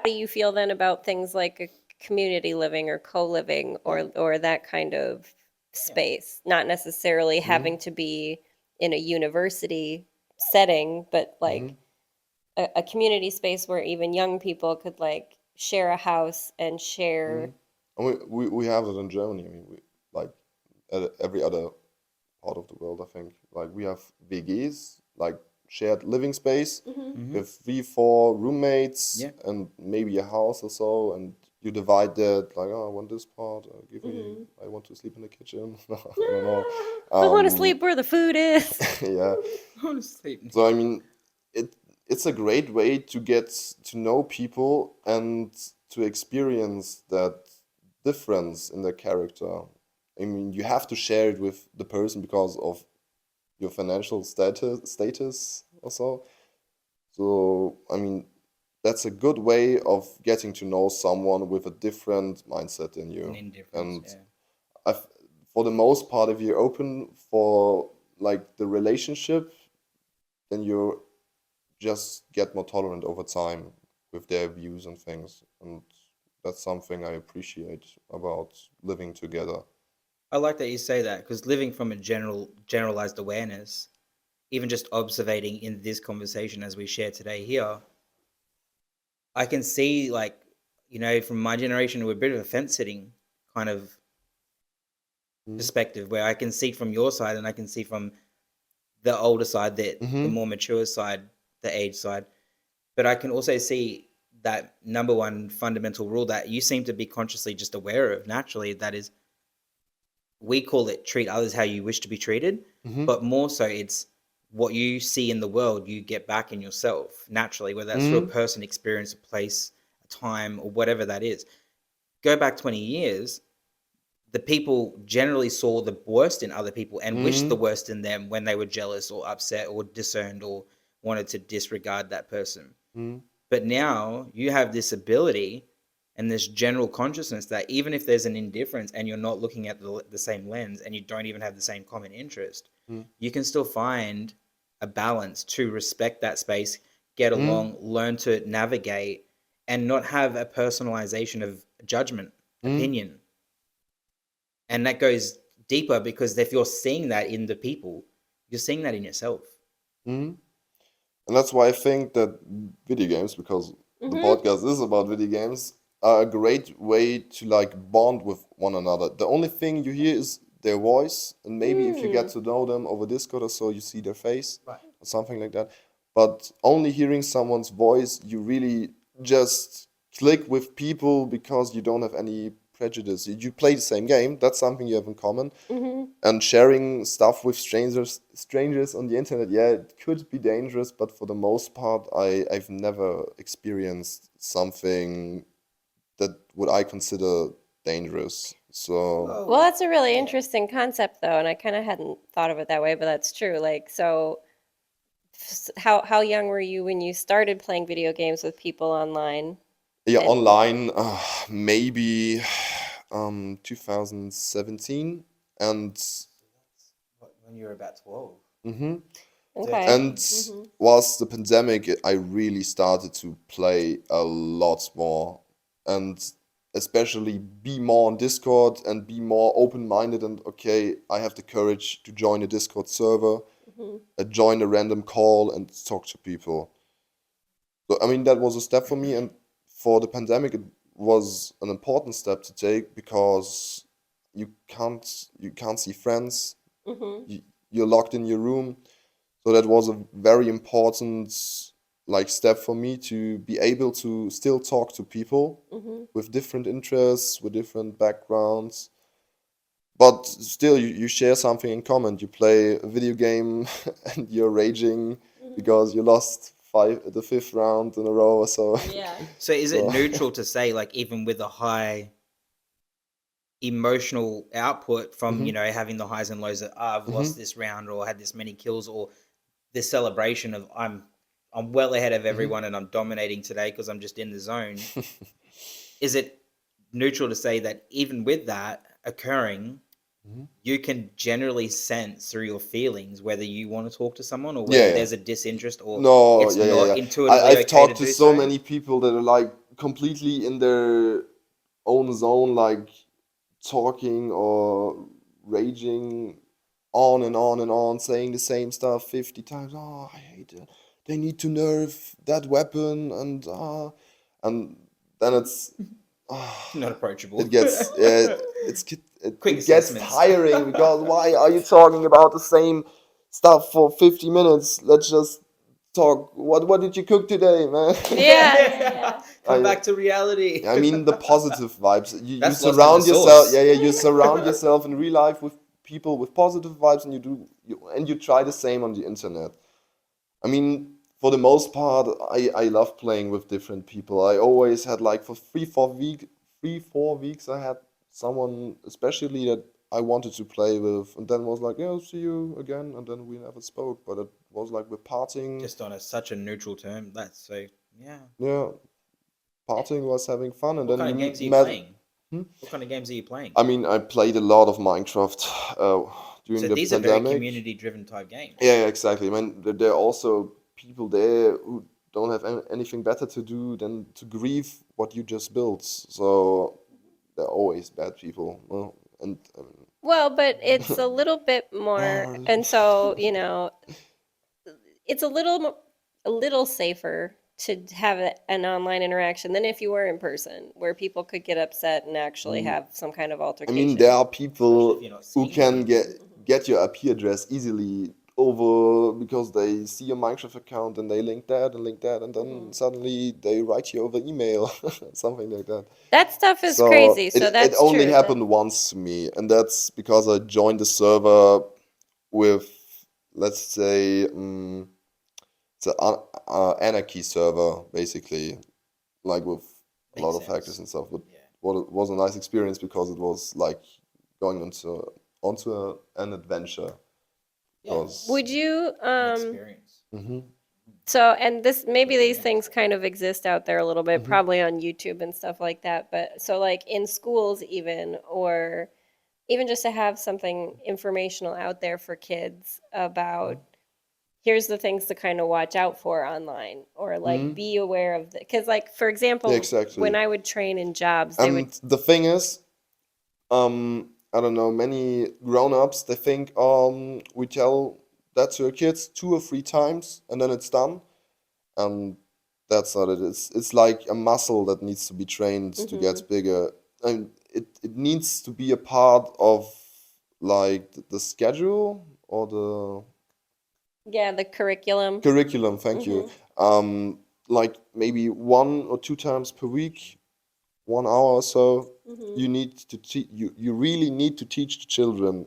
[SPEAKER 1] do you feel then about things like a community living or co-living or that kind of space, not necessarily having to be in a university setting, but like
[SPEAKER 3] mm,
[SPEAKER 1] a community space where even young people could like share a house and share.
[SPEAKER 3] mm. And we have it in Germany. I mean, we like every other part of the world, I think. Like we have WGs, like shared living space,
[SPEAKER 2] Mm-hmm.
[SPEAKER 3] with 3, 4 roommates
[SPEAKER 2] Yeah.
[SPEAKER 3] and maybe a house or so, and you divide that. Like, oh, I want this part. Give me. I want to sleep in the kitchen. I don't know.
[SPEAKER 1] I want to sleep where the food is.
[SPEAKER 3] Yeah.
[SPEAKER 2] Honestly.
[SPEAKER 3] So I mean, it's a great way to get to know people and to experience that difference in their character. I mean, you have to share it with the person because of your financial status or so. So I mean, that's a good way of getting to know someone with a different mindset than
[SPEAKER 2] An
[SPEAKER 3] you.
[SPEAKER 2] indifference.
[SPEAKER 3] And
[SPEAKER 2] Yeah.
[SPEAKER 3] I've, for the most part, if you're open for like the relationship, then you're just get more tolerant over time with their views and things. And that's something I appreciate about living together.
[SPEAKER 2] I like that you say that because living from a generalized awareness, even just observating in this conversation as we share today here, I can see like, you know, from my generation, we're a bit of a fence sitting kind of
[SPEAKER 3] Mm.
[SPEAKER 2] perspective where I can see from your side and I can see from the older side, that the
[SPEAKER 3] Mm-hmm.
[SPEAKER 2] more mature side, the age side. But I can also see that number one fundamental rule that you seem to be consciously just aware of naturally, that is, we call it treat others how you wish to be treated,
[SPEAKER 3] Mm-hmm.
[SPEAKER 2] but more so it's what you see in the world, you get back in yourself naturally, whether that's through a
[SPEAKER 3] Mm-hmm.
[SPEAKER 2] person, experience, a place, a time, or whatever that is. Go back 20 years, the people generally saw the worst in other people and wished the
[SPEAKER 3] Mm-hmm.
[SPEAKER 2] worst in them when they were jealous or upset or discerned or wanted to disregard that person.
[SPEAKER 3] Mm-hmm.
[SPEAKER 2] But now you have this ability and this general consciousness that even if there's an indifference and you're not looking at the same lens and you don't even have the same common interest, you can still find a balance to respect that space, get
[SPEAKER 3] Mm-hmm.
[SPEAKER 2] along, learn to navigate, and not have a personalization of judgment,
[SPEAKER 3] Mm-hmm.
[SPEAKER 2] opinion. And that goes deeper because if you're seeing that in the people, you're seeing that in yourself.
[SPEAKER 3] Mm-hmm. And that's why I think that video games, because the
[SPEAKER 1] Mm-hmm.
[SPEAKER 3] podcast is about video games, are a great way to like bond with one another. The only thing you hear is their voice, and maybe if you get to know them over Discord or so, you see their face
[SPEAKER 2] Right.
[SPEAKER 3] or something like that. But only hearing someone's voice, you really just click with people because you don't have any prejudice. You play the same game, that's something you have in common.
[SPEAKER 1] Mm-hmm.
[SPEAKER 3] And sharing stuff with strangers on the internet, yeah, it could be dangerous, but for the most part, I've never experienced something that would I consider dangerous. So
[SPEAKER 1] Well, that's a really interesting concept, though, and I kind of hadn't thought of it that way, but that's true. Like, so how young were you when you started playing video games with people online?
[SPEAKER 3] yeah,
[SPEAKER 1] And
[SPEAKER 3] online, maybe 2017, and
[SPEAKER 2] When you were about 12.
[SPEAKER 3] mhm.
[SPEAKER 1] okay.
[SPEAKER 3] And
[SPEAKER 1] Mm-hmm.
[SPEAKER 3] whilst the pandemic, I really started to play a lot more, and especially be more on Discord and be more open-minded. And okay, I have the courage to join a Discord server join a random call and talk to people. So I mean that was a step for me, and for the pandemic it was an important step to take because you can't see friends. You're locked in your room. So that was a very important like step for me to be able to still talk to people with different interests, with different backgrounds. But still you share something in common. You play a video game and you're raging because you lost the fifth round in a row or so.
[SPEAKER 1] Yeah.
[SPEAKER 2] So is it
[SPEAKER 3] So-
[SPEAKER 2] neutral to say, like, even with a high emotional output from, you know, having the highs and lows that I've lost this round or had this many kills, or this celebration of I'm well ahead of everyone and I'm dominating today because I'm just in the zone. Is it neutral to say that even with that occurring, you can generally sense through your feelings whether you want to talk to someone or whether
[SPEAKER 3] Yeah.
[SPEAKER 2] there's a disinterest or
[SPEAKER 3] No,
[SPEAKER 2] it's
[SPEAKER 3] yeah,
[SPEAKER 2] not
[SPEAKER 3] yeah.
[SPEAKER 2] intuitively
[SPEAKER 3] I've
[SPEAKER 2] okay
[SPEAKER 3] talked
[SPEAKER 2] to
[SPEAKER 3] to
[SPEAKER 2] do
[SPEAKER 3] so many people that are like completely in their own zone, like talking or raging on and on and on, saying the same stuff 50 times. Oh, I hate it. They need to nerf that weapon, and then it's
[SPEAKER 2] Not approachable.
[SPEAKER 3] it gets it
[SPEAKER 2] Quick
[SPEAKER 3] gets
[SPEAKER 2] assessments.
[SPEAKER 3] tiring because why are you talking about the same stuff for 50 minutes? Let's just talk. What did you cook today, man?
[SPEAKER 1] Yeah.
[SPEAKER 2] Come
[SPEAKER 3] I-
[SPEAKER 2] back to reality.
[SPEAKER 3] I mean the positive vibes. You
[SPEAKER 2] That's lost in
[SPEAKER 3] surround
[SPEAKER 2] the
[SPEAKER 3] yourself.
[SPEAKER 2] sauce.
[SPEAKER 3] Yeah, you surround yourself in real life with people with positive vibes, and you try the same on the internet. I mean, for the most part, I love playing with different people. I always had like for 3-4 weeks, I had someone especially that I wanted to play with, and then was like, yeah, I'll see you again, and then we never spoke. But it was like we're partying.
[SPEAKER 2] Just on such a neutral term. That's so, yeah.
[SPEAKER 3] Yeah, partying was having fun, and
[SPEAKER 2] What
[SPEAKER 3] then
[SPEAKER 2] kind of
[SPEAKER 3] you
[SPEAKER 2] games are you
[SPEAKER 3] met.
[SPEAKER 2] playing? What kind of games are you playing?
[SPEAKER 3] I mean, I played a lot of Minecraft during
[SPEAKER 2] So
[SPEAKER 3] the
[SPEAKER 2] these are very
[SPEAKER 3] pandemic.
[SPEAKER 2] community-driven type games.
[SPEAKER 3] Yeah, exactly. I mean, there are also people there who don't have anything better to do than to grieve what you just built. So they're always bad people. Well, and
[SPEAKER 1] Well, but it's a little bit more, and so, you know, it's a little safer to have an online interaction than if you were in person, where people could get upset and actually have some kind of
[SPEAKER 3] I
[SPEAKER 1] altercation.
[SPEAKER 3] mean, there are
[SPEAKER 2] Especially
[SPEAKER 3] people
[SPEAKER 2] if you're not
[SPEAKER 3] who
[SPEAKER 2] seeing
[SPEAKER 3] can
[SPEAKER 2] them.
[SPEAKER 3] get your IP address easily over because they see your Minecraft account and they link that and link that, and then suddenly they write you over email, something like that.
[SPEAKER 1] That stuff is
[SPEAKER 3] So
[SPEAKER 1] crazy. So
[SPEAKER 3] it
[SPEAKER 1] that's
[SPEAKER 3] only
[SPEAKER 1] true.
[SPEAKER 3] happened once to me, and that's because I joined the server with, let's say, it's an anarchy server, basically, like with a lot
[SPEAKER 2] Makes
[SPEAKER 3] of hackers
[SPEAKER 2] sense.
[SPEAKER 3] and stuff. But
[SPEAKER 2] Yeah.
[SPEAKER 3] what it was a nice experience because it was like going onto an adventure.
[SPEAKER 2] Yeah.
[SPEAKER 3] Because
[SPEAKER 1] Would you
[SPEAKER 2] An experience.
[SPEAKER 1] so, and this, maybe these things kind of exist out there a little bit,
[SPEAKER 3] Mhm.
[SPEAKER 1] probably on YouTube and stuff like that. But so, like in schools, even, or even just to have something informational out there for kids about here's the things to kind of watch out for online, or like be aware of the, because, like, for example,
[SPEAKER 3] Yeah, exactly.
[SPEAKER 1] when I would train in jobs, they would,
[SPEAKER 3] And the thing is, I don't know, many grown-ups, they think we tell that to our kids 2 or 3 times and then it's done. And that's not it. It's like a muscle that needs to be trained to get bigger. And it needs to be a part of like the schedule or the
[SPEAKER 1] yeah, the curriculum.
[SPEAKER 3] curriculum, thank you. Like maybe 1 or 2 times per week, 1 hour or so, you need to you really need to teach the children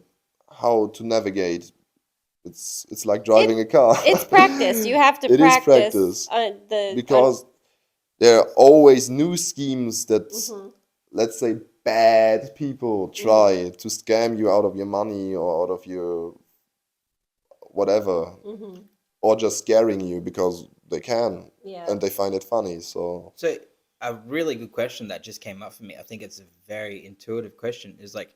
[SPEAKER 3] how to navigate. It's like driving a car.
[SPEAKER 1] It's practice. You have to
[SPEAKER 3] It is
[SPEAKER 1] practice
[SPEAKER 3] practice because there are always new schemes that, let's say, bad people try to scam you out of your money or out of your whatever, or just scaring you because they can
[SPEAKER 1] Yeah.
[SPEAKER 3] and they find it funny. So
[SPEAKER 2] So a really good question that just came up for me, I think it's a very intuitive question, is like,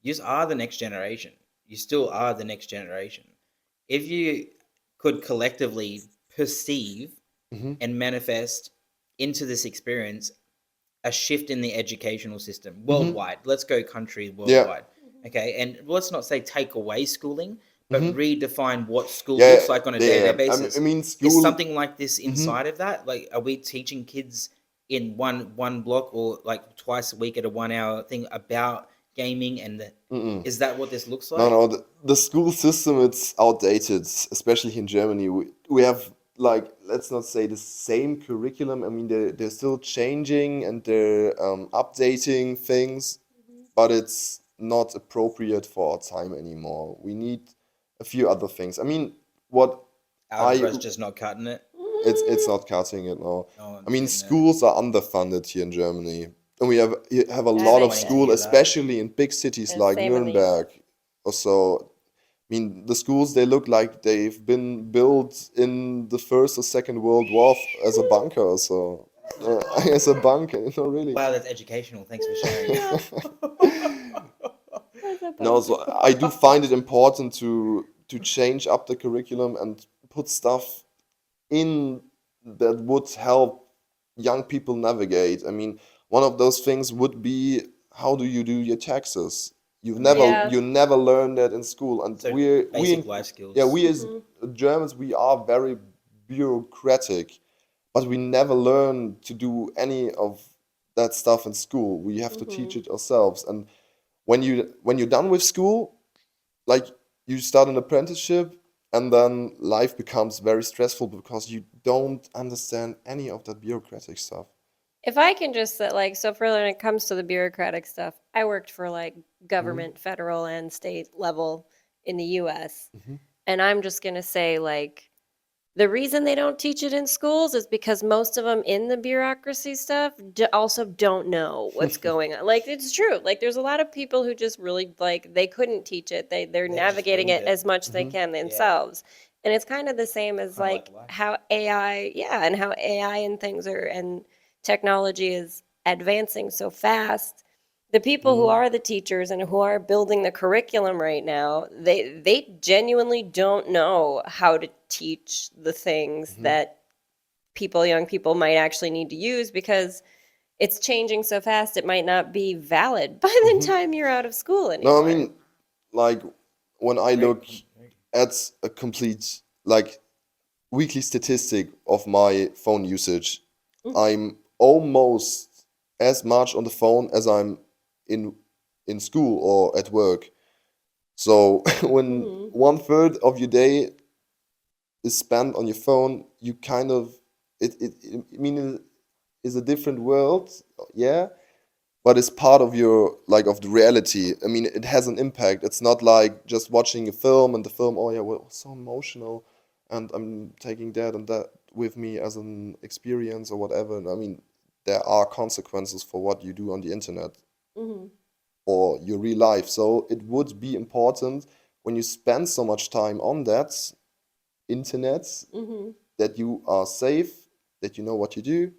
[SPEAKER 2] you are the next generation. You still are the next generation. If you could collectively perceive and manifest into this experience a shift in the educational system worldwide, let's go countries worldwide. Okay, and let's not say take away schooling, but
[SPEAKER 3] Mhm.
[SPEAKER 2] redefine what school
[SPEAKER 3] Yeah,
[SPEAKER 2] looks like on a
[SPEAKER 3] yeah,
[SPEAKER 2] day-to-day
[SPEAKER 3] yeah.
[SPEAKER 2] basis.
[SPEAKER 3] I mean,
[SPEAKER 2] Is
[SPEAKER 3] school.
[SPEAKER 2] something like this
[SPEAKER 3] Mhm.
[SPEAKER 2] inside of that? Like, are we teaching kids in one block or like twice a week at a 1 hour thing about gaming? And
[SPEAKER 3] Mm-mm.
[SPEAKER 2] is that what this looks
[SPEAKER 3] No,
[SPEAKER 2] like?
[SPEAKER 3] no, the school system, it's outdated, especially in Germany. We have, like, let's not say the same curriculum. I mean, they're still changing and they're updating things, but it's not appropriate for our time anymore. We need a few other things. I mean, what I
[SPEAKER 2] Algebra's just not cutting it.
[SPEAKER 3] it's not cutting it, no.
[SPEAKER 2] No
[SPEAKER 3] I mean,
[SPEAKER 2] one's getting it.
[SPEAKER 3] schools are underfunded here in Germany, and we have a
[SPEAKER 1] That
[SPEAKER 3] lot of
[SPEAKER 1] makes
[SPEAKER 3] school,
[SPEAKER 2] sense.
[SPEAKER 3] especially in big cities
[SPEAKER 1] And
[SPEAKER 3] like
[SPEAKER 1] same in the
[SPEAKER 3] Nuremberg or so. I mean, the schools, they look like they've been built in the First or Second World War as a bunker or so. As a bunker, really.
[SPEAKER 2] Wow, that's educational. Thanks for sharing.
[SPEAKER 1] Yeah. That's a
[SPEAKER 3] No,
[SPEAKER 1] bunch.
[SPEAKER 3] so I do find it important to change up the curriculum and put stuff in that would help young people navigate. I mean, one of those things would be, how do you do your taxes?
[SPEAKER 1] Yeah.
[SPEAKER 3] You never learn that in school, and
[SPEAKER 2] So
[SPEAKER 3] we
[SPEAKER 2] basic life skills.
[SPEAKER 3] yeah, we as
[SPEAKER 1] Mhm.
[SPEAKER 3] Germans, we are very bureaucratic, but we never learn to do any of that stuff in school. We have to teach
[SPEAKER 1] Mhm.
[SPEAKER 3] it ourselves. And when you're done with school, like, you start an apprenticeship, and then life becomes very stressful because you don't understand any of that bureaucratic stuff.
[SPEAKER 1] If I can just say, like, so for when it comes to the bureaucratic stuff, I worked for like
[SPEAKER 3] Mhm.
[SPEAKER 1] government, federal, and state level in the US.
[SPEAKER 3] Mhm.
[SPEAKER 1] And I'm just going to say, like, the reason they don't teach it in schools is because most of them in the bureaucracy stuff also don't know what's going on. Like, it's true. Like, there's a lot of people who just really, like, they couldn't teach it. They're
[SPEAKER 2] They just
[SPEAKER 1] navigating
[SPEAKER 2] read
[SPEAKER 1] it
[SPEAKER 2] it.
[SPEAKER 1] as much as they
[SPEAKER 3] Mhm.
[SPEAKER 1] can
[SPEAKER 2] Yeah.
[SPEAKER 1] themselves. And it's kind of the same as
[SPEAKER 2] Kinda like
[SPEAKER 1] like
[SPEAKER 2] life.
[SPEAKER 1] how AI, yeah, and how AI and things are, and technology is advancing so fast. The people who
[SPEAKER 3] Mhm.
[SPEAKER 1] are the teachers and who are building the curriculum right now, they genuinely don't know how to teach the things
[SPEAKER 3] Mhm.
[SPEAKER 1] that young people might actually need to use, because it's changing so fast it might not be valid by the
[SPEAKER 3] Mhm.
[SPEAKER 1] time you're out of school
[SPEAKER 3] No, I
[SPEAKER 1] anymore.
[SPEAKER 3] mean, like, when I
[SPEAKER 2] Great
[SPEAKER 3] look
[SPEAKER 2] point, very good.
[SPEAKER 3] at a complete, like, weekly statistic of my phone usage,
[SPEAKER 1] Mhm.
[SPEAKER 3] I'm almost as much on the phone as I'm in in school or at work. So when
[SPEAKER 1] Mhm.
[SPEAKER 3] 1/3 of your day is spent on your phone, you kind of, I mean, it is a different world, yeah, but it's part of your, like, of the reality. I mean, it has an impact. It's not like just watching a film and the film, oh yeah, well, so emotional, and I'm taking that and that with me as an experience or whatever. And I mean, there are consequences for what you do on the internet
[SPEAKER 1] Mhm.
[SPEAKER 3] or your real life. So it would be important, when you spend so much time on that internet,
[SPEAKER 1] Mhm.
[SPEAKER 3] that you are safe, that you know what you do,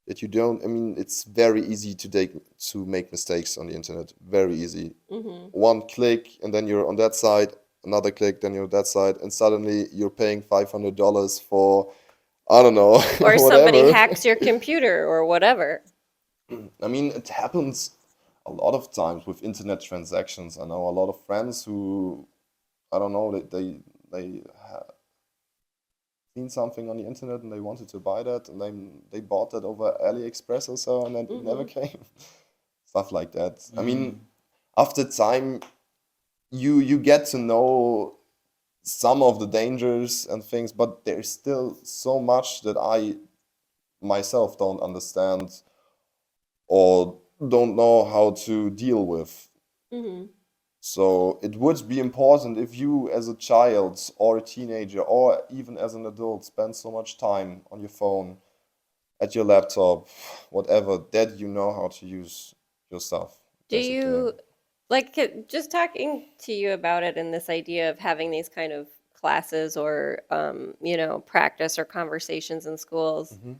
[SPEAKER 3] that you don't. I mean, it's very easy to make mistakes on the internet. Very easy.
[SPEAKER 1] Mhm.
[SPEAKER 3] One click and then you're on that side. Another click, then you're on that side, and suddenly you're paying $500 for, I don't know,
[SPEAKER 1] Or somebody
[SPEAKER 3] whatever.
[SPEAKER 1] hacks your computer or whatever.
[SPEAKER 3] I mean, it happens a lot of times with internet transactions. I know a lot of friends who, I don't know, they seen something on the internet and they wanted to buy that, and then they bought that over AliExpress or so, and then it never
[SPEAKER 1] Mhm.
[SPEAKER 3] came. Stuff like that. I
[SPEAKER 2] Mm.
[SPEAKER 3] mean, after time, you get to know some of the dangers and things, but there's still so much that I myself don't understand or don't know how to deal with.
[SPEAKER 1] Mhm.
[SPEAKER 3] So it would be important, if you as a child or a teenager or even as an adult spend so much time on your phone, at your laptop, whatever, that you know how to use your stuff,
[SPEAKER 1] Do
[SPEAKER 3] basically.
[SPEAKER 1] you like just talking to you about it, and this idea of having these kind of classes or practice or conversations in schools?
[SPEAKER 3] Hmm.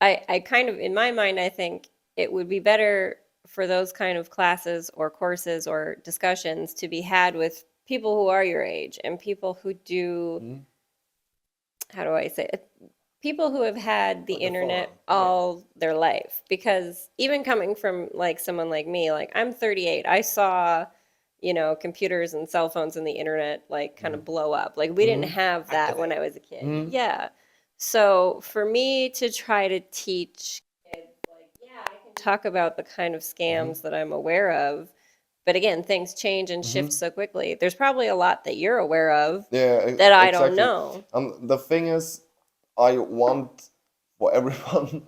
[SPEAKER 1] I kind of, in my mind, I think it would be better for those kind of classes or courses or discussions to be had with people who are your age and people who do,
[SPEAKER 3] Hmm.
[SPEAKER 1] how do I say it? People who have had the
[SPEAKER 2] Like a
[SPEAKER 1] internet
[SPEAKER 2] forum. Yeah.
[SPEAKER 1] all their life. Because even coming from like someone like me, like I'm 38, I saw you know, computers and cell phones and the internet like kind of blow up. Like we didn't have that when I was a kid. Yeah. So for me to try to teach kids, like, yeah, I can talk about the kind of scams that I'm aware of. But again, things change and shift so quickly. There's probably a lot that you're aware of
[SPEAKER 3] Yeah,
[SPEAKER 1] that I don't
[SPEAKER 3] exactly.
[SPEAKER 1] know.
[SPEAKER 3] The thing is, I want for everyone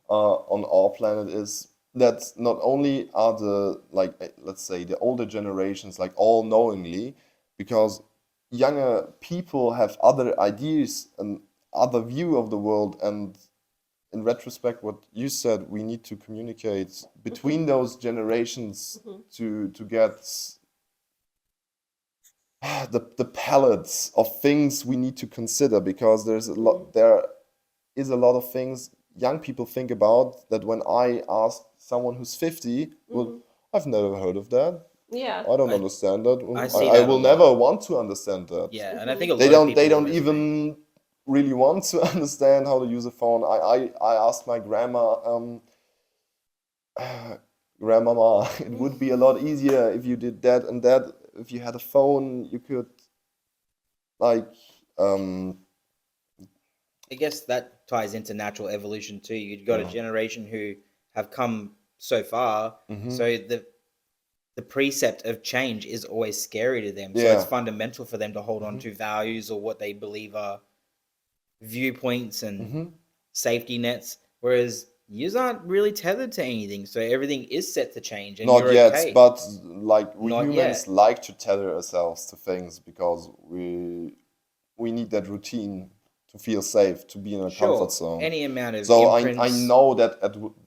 [SPEAKER 3] on our planet is that not only are the, like, let's say the older generations like all knowingly, because younger people have other ideas and other view of the world, and in retrospect what you said, we need to communicate between those generations to get the palettes of things we need to consider, because there is a lot of things young people think about that when I ask someone who's 50, well, I've never heard of that.
[SPEAKER 1] Yeah.
[SPEAKER 3] I don't understand that.
[SPEAKER 2] I see
[SPEAKER 3] I
[SPEAKER 2] that a
[SPEAKER 3] will
[SPEAKER 2] lot.
[SPEAKER 3] never want to understand that.
[SPEAKER 2] Yeah, and I think a
[SPEAKER 3] They
[SPEAKER 2] lot of
[SPEAKER 3] don't
[SPEAKER 2] people
[SPEAKER 3] they don't
[SPEAKER 2] resonate.
[SPEAKER 3] even really want to understand how to use a phone. I asked my grandmama, it would be a lot easier if you did that and that. If you had a phone, you could like
[SPEAKER 2] I guess that ties into natural evolution too. You've got a generation who have come so far, so the precept of change is always scary to them. So it's
[SPEAKER 3] Yeah.
[SPEAKER 2] fundamental for them to hold on to values or what they believe are viewpoints and safety nets. Whereas you aren't really tethered to anything, so everything is set to change, and
[SPEAKER 3] Not
[SPEAKER 2] you're
[SPEAKER 3] yet,
[SPEAKER 2] okay.
[SPEAKER 3] but like we
[SPEAKER 2] Not
[SPEAKER 3] humans
[SPEAKER 2] yet.
[SPEAKER 3] like to tether ourselves to things because we need that routine to feel safe, to be in a
[SPEAKER 2] Sure,
[SPEAKER 3] comfort zone.
[SPEAKER 2] any amount of
[SPEAKER 3] So I
[SPEAKER 2] imprints.
[SPEAKER 3] know that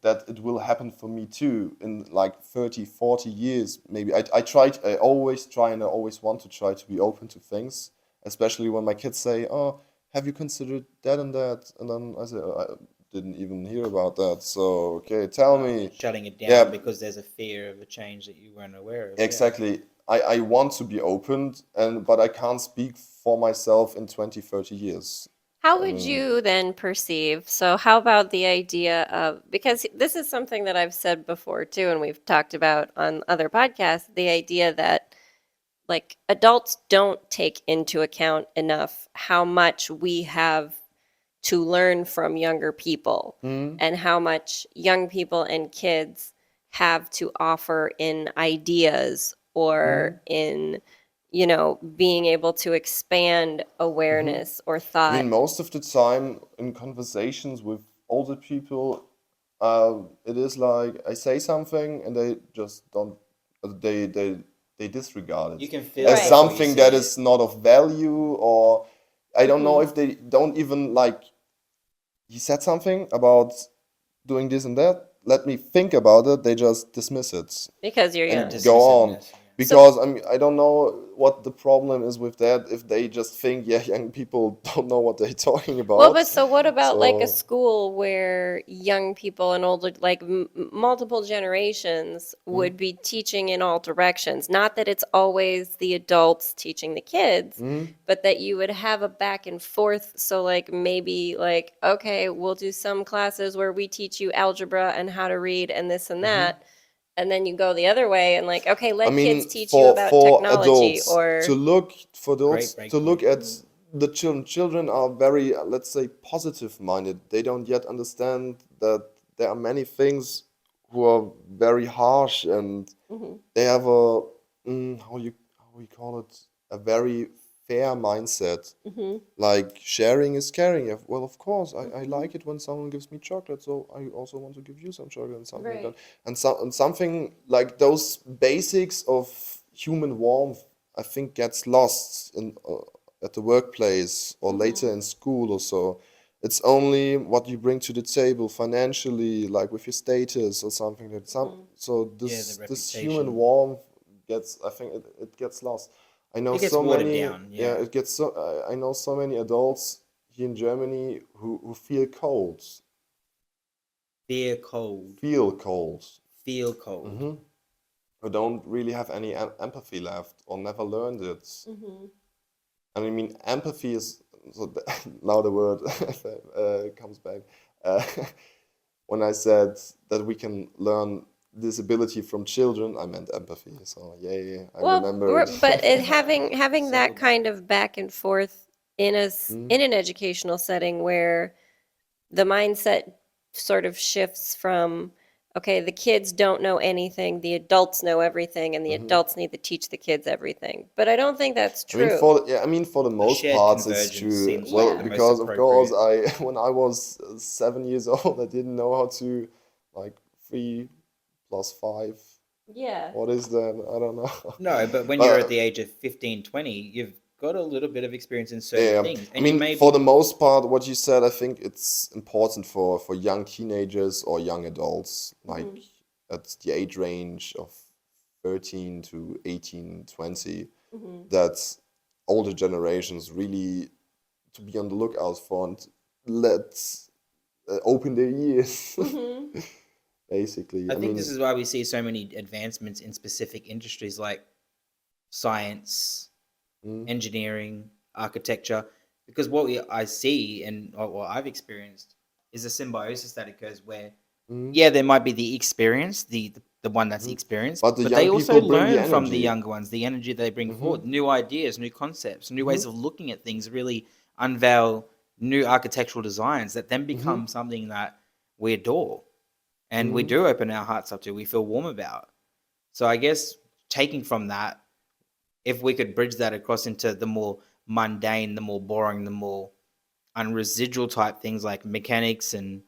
[SPEAKER 3] that it will happen for me too in like 30, 40 years maybe. I always try, and I always want to try to be open to things, especially when my kids say, "Oh, have you considered that and that?" And then I say, "I didn't even hear about that." So, okay, tell me.
[SPEAKER 2] Shutting it down
[SPEAKER 3] Yeah.
[SPEAKER 2] because there's a fear of a change that you weren't aware of.
[SPEAKER 3] Exactly. I want to be opened, but I can't speak for myself in 20, 30 years.
[SPEAKER 1] How would you then perceive? So, how about the idea of, because this is something that I've said before too, and we've talked about on other podcasts, the idea that like adults don't take into account enough how much we have to learn from younger people and how much young people and kids have to offer in ideas or in, you know, being able to expand awareness or
[SPEAKER 3] I
[SPEAKER 1] thought.
[SPEAKER 3] mean, most of the time in conversations with older people, it is like I say something and they just don't, they disregard it
[SPEAKER 2] You can feel
[SPEAKER 3] as
[SPEAKER 2] it before you
[SPEAKER 3] something
[SPEAKER 2] see
[SPEAKER 3] that
[SPEAKER 2] it.
[SPEAKER 3] is not of value, or I don't know if they don't even like, he said something about doing this and that. Let me think about it. They just dismiss it
[SPEAKER 1] Because you're
[SPEAKER 3] and
[SPEAKER 1] young.
[SPEAKER 3] go on.
[SPEAKER 2] Dismissiveness, yeah.
[SPEAKER 3] Because I mean, I don't know what the problem is with that. If they just think, yeah, young people don't know what they're talking about.
[SPEAKER 1] Well, but so what about like a
[SPEAKER 3] So-
[SPEAKER 1] school where young people and older, like multiple generations would be teaching in all directions? Not that it's always the adults teaching the kids, but that you would have a back and forth. So like maybe like, okay, we'll do some classes where we teach you algebra and how to read and this and that. And then you go the other way and like, okay, let
[SPEAKER 3] I mean,
[SPEAKER 1] kids teach you about technology
[SPEAKER 3] adults
[SPEAKER 1] or
[SPEAKER 3] to look for adults
[SPEAKER 2] Great
[SPEAKER 3] to look
[SPEAKER 2] point.
[SPEAKER 3] at the children. Children are very, let's say, positive minded. They don't yet understand that there are many things who are very harsh, and they have a how you call it, a very fair mindset. Like sharing is caring. Well, of course, I like it when someone gives me chocolate, so I also want to give you some chocolate and something like that. And something like those basics of human warmth, I think, gets lost in at the workplace or later in school or so. It's only what you bring to the table financially, like with your status or something. So
[SPEAKER 2] the
[SPEAKER 3] this
[SPEAKER 2] reputation.
[SPEAKER 3] human warmth gets, I think it gets lost. I know
[SPEAKER 2] It gets
[SPEAKER 3] so
[SPEAKER 2] watered
[SPEAKER 3] many.
[SPEAKER 2] down,
[SPEAKER 3] Yeah,
[SPEAKER 2] yeah.
[SPEAKER 3] it gets so. I know so many adults here in Germany who feel cold.
[SPEAKER 2] Fear cold.
[SPEAKER 3] Feel cold.
[SPEAKER 2] Feel cold.
[SPEAKER 3] Who don't really have any empathy left or never learned it. And I mean, empathy is so now the word comes back. When I said that we can learn this ability from children. I meant empathy. So yay, I
[SPEAKER 1] Well,
[SPEAKER 3] remembered.
[SPEAKER 1] but having that
[SPEAKER 2] Circle
[SPEAKER 1] kind of back and forth in in an educational setting where the mindset sort of shifts from, okay, the kids don't know anything, the adults know everything, and the adults need to teach the kids everything. But I don't think that's
[SPEAKER 3] I mean,
[SPEAKER 1] true.
[SPEAKER 3] for the
[SPEAKER 2] A
[SPEAKER 3] most
[SPEAKER 2] shared
[SPEAKER 3] parts, it's
[SPEAKER 2] convergence
[SPEAKER 3] true.
[SPEAKER 2] seems
[SPEAKER 3] Well,
[SPEAKER 2] like the most
[SPEAKER 3] because of course,
[SPEAKER 2] appropriate.
[SPEAKER 3] when I was 7 years old, I didn't know how to like 3 + 5.
[SPEAKER 1] Yeah.
[SPEAKER 3] What is that? I don't know.
[SPEAKER 2] No, but when you're at
[SPEAKER 3] But
[SPEAKER 2] the age of 15, 20, you've got a little bit of experience in certain
[SPEAKER 3] yeah,
[SPEAKER 2] things.
[SPEAKER 3] I
[SPEAKER 2] And you
[SPEAKER 3] mean,
[SPEAKER 2] may
[SPEAKER 3] for the
[SPEAKER 2] be,
[SPEAKER 3] most part, what you said, I think it's important for young teenagers or young adults, like at the age range of 13 to 18, 20, that older generations really to be on the lookout for and let's open their ears, basically.
[SPEAKER 2] I
[SPEAKER 3] I
[SPEAKER 2] think
[SPEAKER 3] mean,
[SPEAKER 2] this is why we see so many advancements in specific industries like science, engineering, architecture, because I see and what I've experienced is a symbiosis that occurs where, yeah, there might be the experience, the one that's experienced,
[SPEAKER 3] but the
[SPEAKER 2] but
[SPEAKER 3] young
[SPEAKER 2] they also
[SPEAKER 3] people bring the
[SPEAKER 2] learn from the
[SPEAKER 3] energy.
[SPEAKER 2] younger ones, the energy they bring forward, new ideas, new concepts, new ways of looking at things, really unveil new architectural designs that then become something that we adore and we do open our hearts up to, we feel warm about. So I guess taking from that, if we could bridge that across into the more mundane, the more boring, the more unresidual type things like mechanics and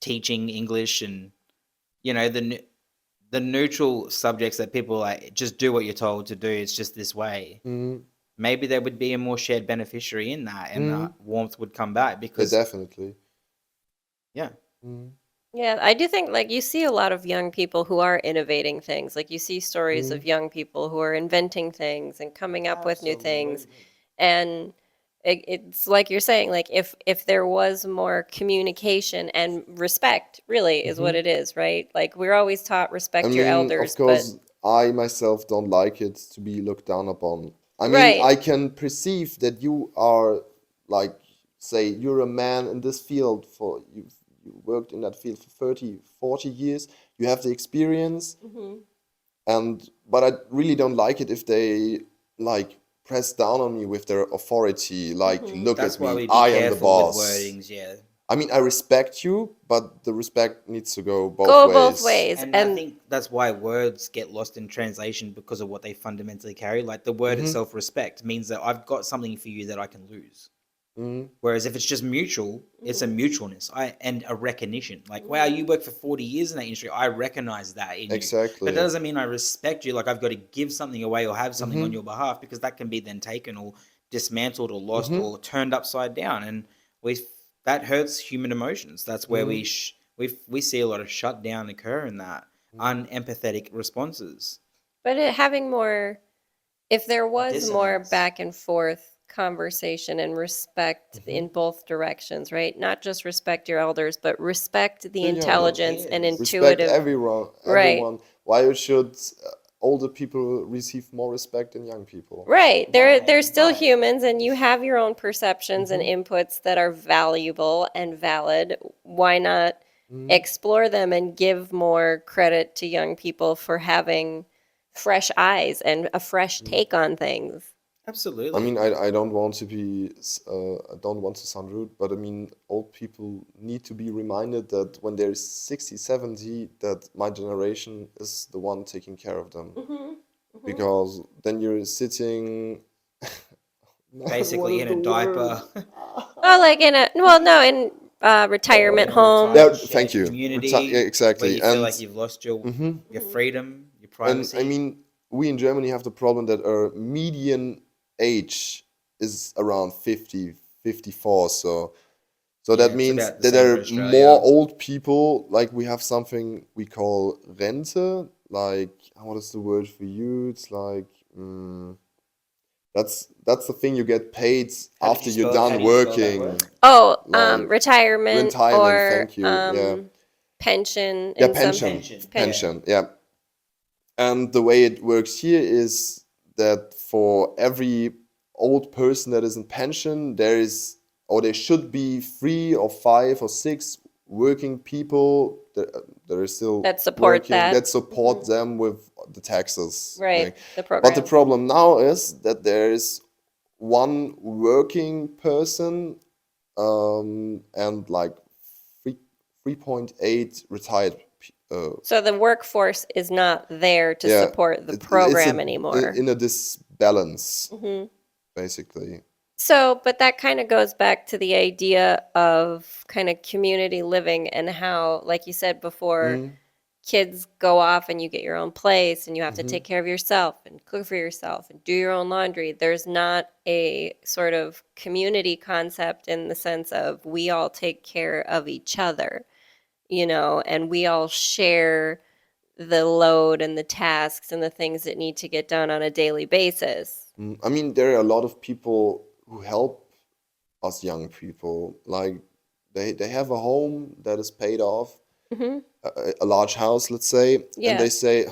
[SPEAKER 2] teaching English and the neutral subjects that people like just do what you're told to do. It's just this way. Maybe there would be a more shared beneficiary in that, and warmth would come back
[SPEAKER 3] Yeah,
[SPEAKER 2] because
[SPEAKER 3] definitely.
[SPEAKER 2] yeah,
[SPEAKER 1] Yeah, I do think like you see a lot of young people who are innovating things. Like you see stories of young people who are inventing things and coming up with new things. And it's like you're saying, like if there was more communication and respect, really is what it is, right? Like we're always taught
[SPEAKER 3] I
[SPEAKER 1] respect your
[SPEAKER 3] mean, of
[SPEAKER 1] elders, but
[SPEAKER 3] course, I myself don't like it to be looked down upon. I mean,
[SPEAKER 1] right.
[SPEAKER 3] I can perceive that you are like, say, you're a man in this field for you worked in that field for 30, 40 years. You have the experience, but I really don't like it if they like press down on me with their authority, like look
[SPEAKER 2] that's
[SPEAKER 3] at
[SPEAKER 2] why
[SPEAKER 3] me,
[SPEAKER 2] we'd be
[SPEAKER 3] I am the
[SPEAKER 2] careful with
[SPEAKER 3] boss.
[SPEAKER 2] wordings. Yeah,
[SPEAKER 3] I mean, I respect you, but the respect needs to go both
[SPEAKER 1] Go both
[SPEAKER 3] ways.
[SPEAKER 1] ways.
[SPEAKER 2] and I think that's why words get lost in translation because of what they fundamentally carry. Like the word itself, respect, means that I've got something for you that I can lose. Whereas if it's just mutual, it's a mutualness and a recognition. Like, wow, you work for 40 years in that industry. I recognize that in you. But
[SPEAKER 3] Exactly.
[SPEAKER 2] that doesn't mean I respect you. Like I've got to give something away or have something on your behalf because that can be then taken or dismantled or lost or turned upside down. And that hurts human emotions. That's where we see a lot of shutdown occur in that unempathetic responses.
[SPEAKER 1] But having more, if there was more
[SPEAKER 2] Dissonance.
[SPEAKER 1] back and forth conversation and respect in both directions, right? Not just respect your elders, but respect the
[SPEAKER 3] The younger.
[SPEAKER 1] intelligence and
[SPEAKER 2] Yes.
[SPEAKER 3] Respect
[SPEAKER 1] intuitive.
[SPEAKER 3] everyone.
[SPEAKER 1] Right.
[SPEAKER 3] Everyone. Why should older people receive more respect than young people?
[SPEAKER 1] Right. They're still
[SPEAKER 2] Right.
[SPEAKER 1] humans and you have your own perceptions and inputs that are valuable and valid. Why not explore them and give more credit to young people for having fresh eyes and a fresh take on things?
[SPEAKER 2] Absolutely.
[SPEAKER 3] I mean, I don't want to be, I don't want to sound rude, but I mean, old people need to be reminded that when they're 60, 70, that my generation is the one taking care of them. Because then you're sitting
[SPEAKER 2] Basically in a diaper.
[SPEAKER 1] Oh, like in a, well, no, in retirement
[SPEAKER 2] In a
[SPEAKER 1] home.
[SPEAKER 3] Yeah,
[SPEAKER 2] retired
[SPEAKER 3] thank
[SPEAKER 2] shared
[SPEAKER 3] you.
[SPEAKER 2] community
[SPEAKER 3] Yeah,
[SPEAKER 2] where
[SPEAKER 3] exactly.
[SPEAKER 2] you feel like you've lost your freedom, your
[SPEAKER 3] And
[SPEAKER 2] privacy.
[SPEAKER 3] I mean, we in Germany have the problem that our median age is around 50, 54. So that
[SPEAKER 2] it's
[SPEAKER 3] means
[SPEAKER 2] about the
[SPEAKER 3] that
[SPEAKER 2] same
[SPEAKER 3] there
[SPEAKER 2] for
[SPEAKER 3] are
[SPEAKER 2] Australia.
[SPEAKER 3] more old people. Like we have something we call Rente. Like, what is the word for you? It's like, that's the thing you get paid after you're done working.
[SPEAKER 1] Oh,
[SPEAKER 3] Like
[SPEAKER 1] retirement
[SPEAKER 3] retirement.
[SPEAKER 1] or
[SPEAKER 3] Thank you. Yeah.
[SPEAKER 1] pension
[SPEAKER 3] Yeah,
[SPEAKER 1] in some
[SPEAKER 3] pension. Yeah. And the way it works here is that for every old person that is in pension, there should be 3 or 5 or 6 working people, there is still
[SPEAKER 1] That support
[SPEAKER 3] working,
[SPEAKER 1] that.
[SPEAKER 3] that support them with the taxes
[SPEAKER 1] Right,
[SPEAKER 3] thing.
[SPEAKER 1] the
[SPEAKER 3] But the
[SPEAKER 1] program.
[SPEAKER 3] problem now is that there is one working person and like 3.8 retired.
[SPEAKER 1] So the workforce is not there to
[SPEAKER 3] Yeah,
[SPEAKER 1] support the
[SPEAKER 3] it's
[SPEAKER 1] program anymore.
[SPEAKER 3] in a disbalance,
[SPEAKER 1] hmm
[SPEAKER 3] basically.
[SPEAKER 1] So, but that kind of goes back to the idea of kind of community living and how, like you said before,
[SPEAKER 3] Mm,
[SPEAKER 1] kids go off and you get your own place and you have to
[SPEAKER 3] mhm,
[SPEAKER 1] take care of yourself and cook for yourself and do your own laundry. There's not a sort of community concept in the sense of we all take care of each other, and we all share the load and the tasks and the things that need to get done on a daily basis.
[SPEAKER 3] I mean, there are a lot of people who help us young people. Like they have a home that is paid off,
[SPEAKER 1] hmm
[SPEAKER 3] a large house, let's say, and
[SPEAKER 1] Yeah.
[SPEAKER 3] they say, I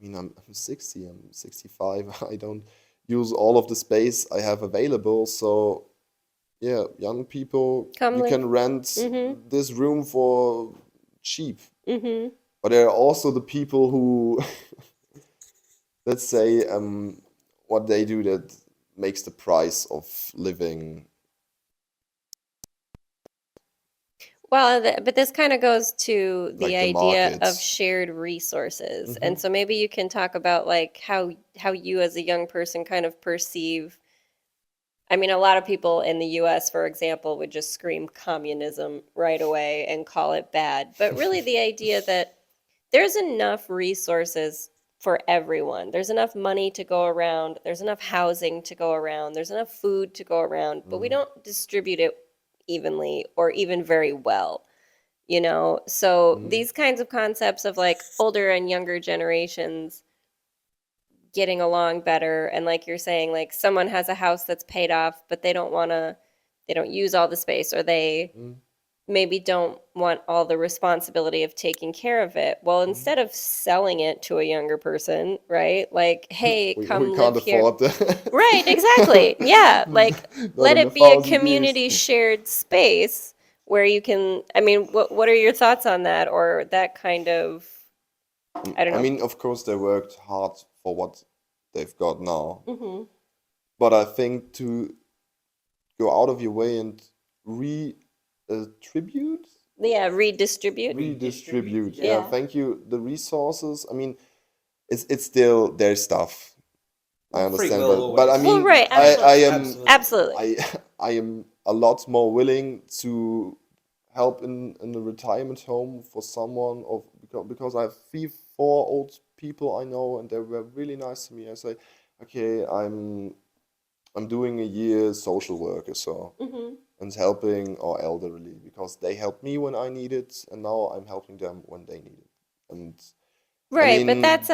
[SPEAKER 3] mean, I'm 60, I'm 65, I don't use all of the space I have available. So, yeah, young people,
[SPEAKER 1] Come
[SPEAKER 3] you
[SPEAKER 1] live.
[SPEAKER 3] can rent
[SPEAKER 1] Mm-hmm.
[SPEAKER 3] this room for cheap.
[SPEAKER 1] Mm-hmm.
[SPEAKER 3] But there are also the people who, let's say, what they do that makes the price of living.
[SPEAKER 1] Well, but this kind of goes to the
[SPEAKER 3] Like the
[SPEAKER 1] idea of
[SPEAKER 3] markets.
[SPEAKER 1] shared resources.
[SPEAKER 3] Mhm.
[SPEAKER 1] And so maybe you can talk about like how you as a young person kind of perceive. I mean, a lot of people in the US, for example, would just scream communism right away and call it bad. But really the idea that there's enough resources for everyone. There's enough money to go around. There's enough housing to go around. There's enough food to go around, but we don't distribute it evenly or even very well, So these kinds of concepts of like older and younger generations getting along better, and like you're saying, like someone has a house that's paid off, but they don't use all the space, or they
[SPEAKER 3] Mm,
[SPEAKER 1] maybe don't want all the responsibility of taking care of it. Well, instead of selling it to a younger person, right? Like, hey,
[SPEAKER 3] we
[SPEAKER 1] come
[SPEAKER 3] can't
[SPEAKER 1] live here.
[SPEAKER 3] afford that.
[SPEAKER 1] Right, exactly. Yeah, like
[SPEAKER 3] Not
[SPEAKER 1] let
[SPEAKER 3] in
[SPEAKER 1] it
[SPEAKER 3] a
[SPEAKER 1] be a
[SPEAKER 3] 1,000 years.
[SPEAKER 1] community shared space where you can, I mean, what are your thoughts on that, or that kind of, I don't
[SPEAKER 3] I
[SPEAKER 1] know.
[SPEAKER 3] mean, of course, they worked hard for what they've got now.
[SPEAKER 1] hmm
[SPEAKER 3] But I think to go out of your way and retribute,
[SPEAKER 1] Yeah, redistribute.
[SPEAKER 3] redistribute.
[SPEAKER 2] Yeah.
[SPEAKER 3] Yeah,
[SPEAKER 1] Yeah.
[SPEAKER 3] thank you. The resources. I mean, it's still their stuff. I
[SPEAKER 2] Well, free
[SPEAKER 3] understand,
[SPEAKER 2] will
[SPEAKER 3] but I
[SPEAKER 2] always.
[SPEAKER 1] Well,
[SPEAKER 3] mean,
[SPEAKER 1] right,
[SPEAKER 3] I
[SPEAKER 1] absolutely.
[SPEAKER 3] am
[SPEAKER 1] Absolutely.
[SPEAKER 3] I am a lot more willing to help in a retirement home for someone of because I have 4 old people I know and they were really nice to me. I say, okay, I'm doing a year social worker, so
[SPEAKER 1] hmm
[SPEAKER 3] and helping our elderly because they helped me when I need it, and now I'm helping them when they need it. And I
[SPEAKER 1] Right, but
[SPEAKER 3] mean,
[SPEAKER 1] that's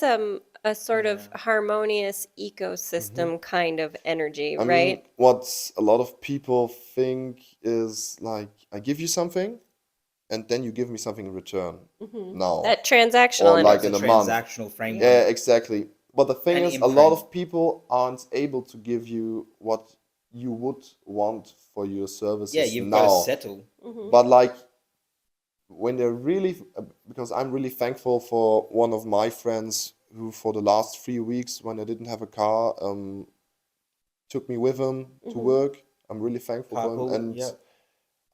[SPEAKER 1] a sort of
[SPEAKER 2] Yeah.
[SPEAKER 1] harmonious
[SPEAKER 3] mhm.
[SPEAKER 1] ecosystem kind of energy,
[SPEAKER 3] I mean,
[SPEAKER 1] right?
[SPEAKER 3] what a lot of people think is like, I give you something, and then you give me something in return now,
[SPEAKER 1] That transactional
[SPEAKER 3] or like
[SPEAKER 1] energy.
[SPEAKER 2] That's
[SPEAKER 3] in
[SPEAKER 2] a
[SPEAKER 3] a month.
[SPEAKER 2] transactional framework.
[SPEAKER 3] Yeah, exactly. But the thing
[SPEAKER 2] And
[SPEAKER 3] is, a lot
[SPEAKER 2] imprint.
[SPEAKER 3] of people aren't able to give you what you would want for your
[SPEAKER 2] Yeah,
[SPEAKER 3] services
[SPEAKER 2] you've got to
[SPEAKER 3] now.
[SPEAKER 2] settle.
[SPEAKER 3] But like when they're really, because I'm really thankful for one of my friends who, for the last 3 weeks, when I didn't have a car, took me with him to work. I'm really thankful for him,
[SPEAKER 2] Carpool.
[SPEAKER 3] and
[SPEAKER 2] Yep.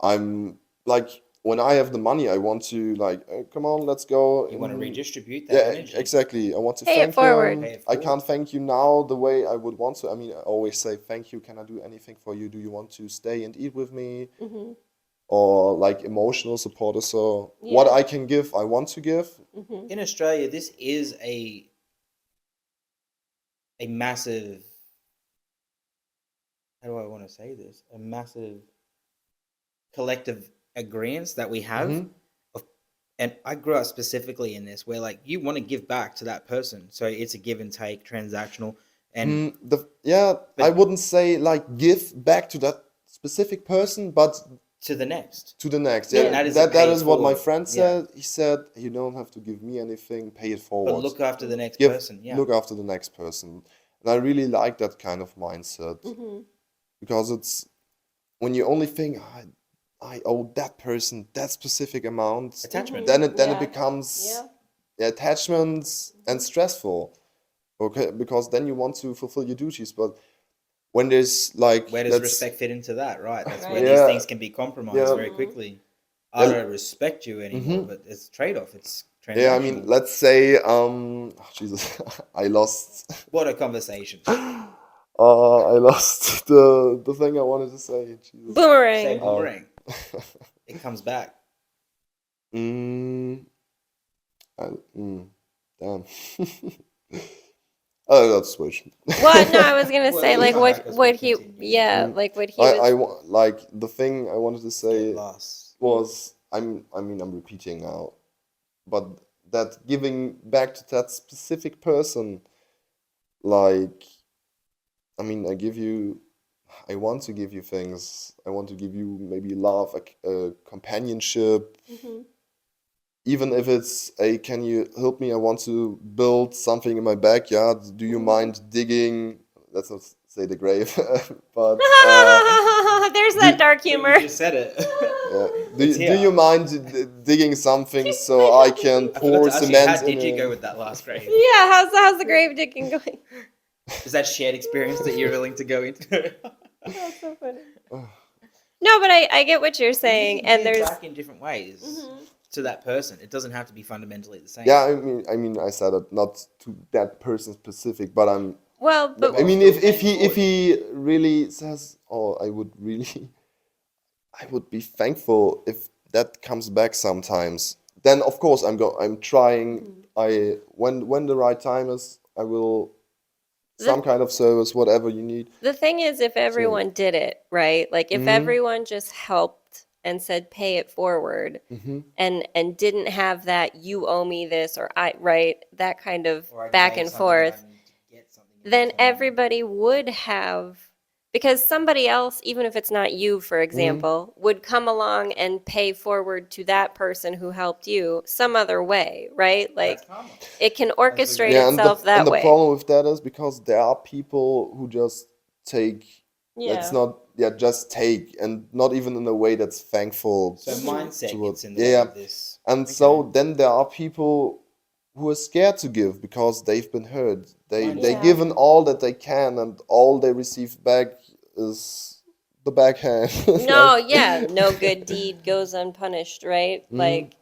[SPEAKER 3] I'm like, when I have the money, I want to like, come on, let's go.
[SPEAKER 2] You want to redistribute that
[SPEAKER 3] Yeah,
[SPEAKER 2] energy.
[SPEAKER 3] exactly. I want to
[SPEAKER 1] Pay it
[SPEAKER 3] thank
[SPEAKER 1] forward.
[SPEAKER 3] him.
[SPEAKER 2] Pay it
[SPEAKER 3] I
[SPEAKER 2] forward.
[SPEAKER 3] can't thank you now the way I would want to. I mean, I always say thank you. Can I do anything for you? Do you want to stay and eat with me?
[SPEAKER 1] hmm
[SPEAKER 3] Or like emotional support or so. What
[SPEAKER 1] Yeah.
[SPEAKER 3] I can give, I want to give.
[SPEAKER 2] In Australia, this is a massive. How do I want to say this? A massive collective agreement that we have.
[SPEAKER 3] Mhm.
[SPEAKER 2] And I grew up specifically in this, where like you want to give back to that person, so it's a give and take, transactional, and
[SPEAKER 3] I
[SPEAKER 2] But-
[SPEAKER 3] wouldn't say like give back to that specific person, but
[SPEAKER 2] to the next.
[SPEAKER 3] to the next.
[SPEAKER 1] Yeah.
[SPEAKER 3] Yeah,
[SPEAKER 2] That is
[SPEAKER 3] that
[SPEAKER 2] pay it
[SPEAKER 3] is what my
[SPEAKER 2] forward.
[SPEAKER 3] friend
[SPEAKER 2] Yeah.
[SPEAKER 3] said. He said you don't have to give me anything, pay it forward.
[SPEAKER 2] But look after the next
[SPEAKER 3] Give,
[SPEAKER 2] person. Yeah.
[SPEAKER 3] look after the next person. And I really like that kind of mindset because it's when you only think, I owe that person that specific amount,
[SPEAKER 2] Attachment.
[SPEAKER 3] then it
[SPEAKER 1] Yeah.
[SPEAKER 3] becomes
[SPEAKER 1] Yeah.
[SPEAKER 3] attachments and stressful. Okay, because then you want to fulfill your duties, but when there's like
[SPEAKER 2] Where does
[SPEAKER 3] let's
[SPEAKER 2] respect fit into that? Right. That's
[SPEAKER 1] Right.
[SPEAKER 2] where these
[SPEAKER 3] yeah
[SPEAKER 2] things can be compromised
[SPEAKER 3] yeah
[SPEAKER 2] very quickly. I
[SPEAKER 3] yeah
[SPEAKER 2] don't respect you anymore, but it's trade-off. It's
[SPEAKER 3] yeah. I mean,
[SPEAKER 2] transactional.
[SPEAKER 3] let's say Jesus, I lost.
[SPEAKER 2] What a conversation.
[SPEAKER 3] I lost the thing I wanted to say. Jesus.
[SPEAKER 2] Say
[SPEAKER 1] Boomerang.
[SPEAKER 2] boomerang. It comes back.
[SPEAKER 3] Mm, damn. Oh, let's switch.
[SPEAKER 1] Well, no, I was gonna
[SPEAKER 2] Well,
[SPEAKER 1] say
[SPEAKER 2] it'll
[SPEAKER 1] like
[SPEAKER 2] come back as we
[SPEAKER 1] what he
[SPEAKER 2] continue.
[SPEAKER 1] like what he was.
[SPEAKER 3] Like the thing I wanted to
[SPEAKER 2] Get
[SPEAKER 3] say
[SPEAKER 2] lost.
[SPEAKER 3] was I mean I'm repeating now, but that giving back to that specific person, like I mean I want to give you things. I want to give you maybe love, a companionship,
[SPEAKER 1] Mhm.
[SPEAKER 3] even if it's a can you help me? I want to build something in my backyard. Do you mind digging? Let's not say the grave, but
[SPEAKER 1] There's
[SPEAKER 3] do,
[SPEAKER 1] that dark
[SPEAKER 2] But
[SPEAKER 1] humor.
[SPEAKER 2] you just said it. It's
[SPEAKER 3] do
[SPEAKER 2] here.
[SPEAKER 3] you mind digging something so I can
[SPEAKER 2] I forgot
[SPEAKER 3] pour
[SPEAKER 2] to ask you, how
[SPEAKER 3] cement
[SPEAKER 2] did you
[SPEAKER 3] in
[SPEAKER 2] go
[SPEAKER 3] it?
[SPEAKER 2] with that last grade?
[SPEAKER 1] Yeah, how's the grave digging going?
[SPEAKER 2] Is that shared experience that you're willing to go into?
[SPEAKER 1] That's so funny. No, but I get what you're saying,
[SPEAKER 2] You can
[SPEAKER 1] and
[SPEAKER 2] give
[SPEAKER 1] there's
[SPEAKER 2] back in different ways to that person. It doesn't have to be fundamentally the same.
[SPEAKER 3] Yeah, I mean, I said it not to that person specific, but
[SPEAKER 1] well, but
[SPEAKER 3] I mean,
[SPEAKER 2] still
[SPEAKER 3] if
[SPEAKER 2] paying
[SPEAKER 3] if
[SPEAKER 2] forward.
[SPEAKER 3] he really says, "Oh, I would really, I would be thankful if that comes back sometimes," then of course I'm trying. When the right time is, I will some
[SPEAKER 1] the
[SPEAKER 3] kind of service, whatever you need.
[SPEAKER 1] the thing is, if everyone did it right, like if
[SPEAKER 3] Mhm.
[SPEAKER 1] everyone just helped and said pay it forward,
[SPEAKER 3] Mhm.
[SPEAKER 1] and didn't have that you owe me this or I right that kind of
[SPEAKER 2] Or I
[SPEAKER 1] back
[SPEAKER 2] gave
[SPEAKER 1] and
[SPEAKER 2] something and I
[SPEAKER 1] forth,
[SPEAKER 2] need to get something in
[SPEAKER 1] then
[SPEAKER 2] return.
[SPEAKER 1] everybody would have, because somebody else, even if it's not you, for example, would come along and pay forward to that person who helped you some other way, right? Like
[SPEAKER 2] That's karma.
[SPEAKER 1] it can
[SPEAKER 2] As we
[SPEAKER 1] orchestrate
[SPEAKER 3] Yeah,
[SPEAKER 1] itself
[SPEAKER 3] and
[SPEAKER 1] that
[SPEAKER 3] the
[SPEAKER 1] way.
[SPEAKER 3] problem with that is because there are people who just take. Let's
[SPEAKER 1] Yeah.
[SPEAKER 3] not just take and not even in a way that's thankful
[SPEAKER 2] So mindset
[SPEAKER 3] toward
[SPEAKER 2] gets in the way
[SPEAKER 3] yeah.
[SPEAKER 2] of this.
[SPEAKER 3] And so then there are people who are scared to give because they've been hurt. They
[SPEAKER 1] Yeah.
[SPEAKER 3] given all that they can and all they receive back is the backhand.
[SPEAKER 1] No,
[SPEAKER 3] Like-
[SPEAKER 1] yeah, no good deed goes unpunished, right?
[SPEAKER 3] Mhm.
[SPEAKER 1] Like,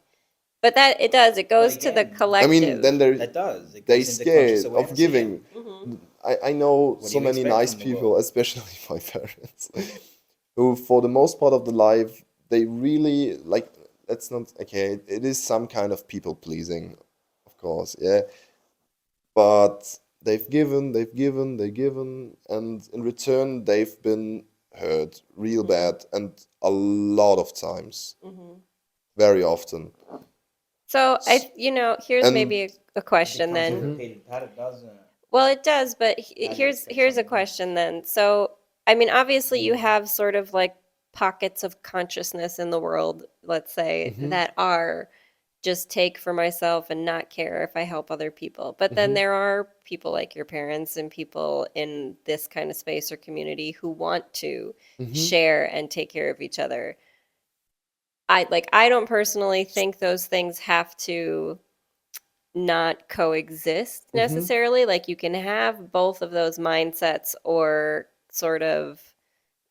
[SPEAKER 1] but that it does. It goes to the
[SPEAKER 2] again,
[SPEAKER 3] I
[SPEAKER 1] collective.
[SPEAKER 3] mean, then
[SPEAKER 2] That does. It
[SPEAKER 3] they
[SPEAKER 2] goes into conscious
[SPEAKER 3] scared of
[SPEAKER 2] awareness
[SPEAKER 3] giving.
[SPEAKER 2] again.
[SPEAKER 3] I know
[SPEAKER 2] What do
[SPEAKER 3] so
[SPEAKER 2] you
[SPEAKER 3] many
[SPEAKER 2] expect
[SPEAKER 3] nice
[SPEAKER 2] from the
[SPEAKER 3] people,
[SPEAKER 2] world?
[SPEAKER 3] especially my parents, who for the most part of the life they really like. It's not okay. It is some kind of people pleasing, of course, yeah. But they've given, and in return they've been hurt real bad and a lot of times, very often.
[SPEAKER 1] So here's
[SPEAKER 3] And
[SPEAKER 1] maybe a
[SPEAKER 2] It
[SPEAKER 1] question
[SPEAKER 2] becomes a
[SPEAKER 1] then.
[SPEAKER 2] repeated pattern, doesn't it?
[SPEAKER 1] Well, it does, but
[SPEAKER 2] How do you
[SPEAKER 1] here's
[SPEAKER 2] expect
[SPEAKER 1] here's a
[SPEAKER 2] something
[SPEAKER 1] question then. So, I mean, obviously you
[SPEAKER 3] Mm-hmm.
[SPEAKER 1] have sort of like pockets of consciousness in the world, let's say, that are just take for myself and not care if I help other people. But then there are people like your parents and people in this kind of space or community who want to share and take care of each other. I don't personally think those things have to not coexist necessarily. Like you can have both of those mindsets or sort of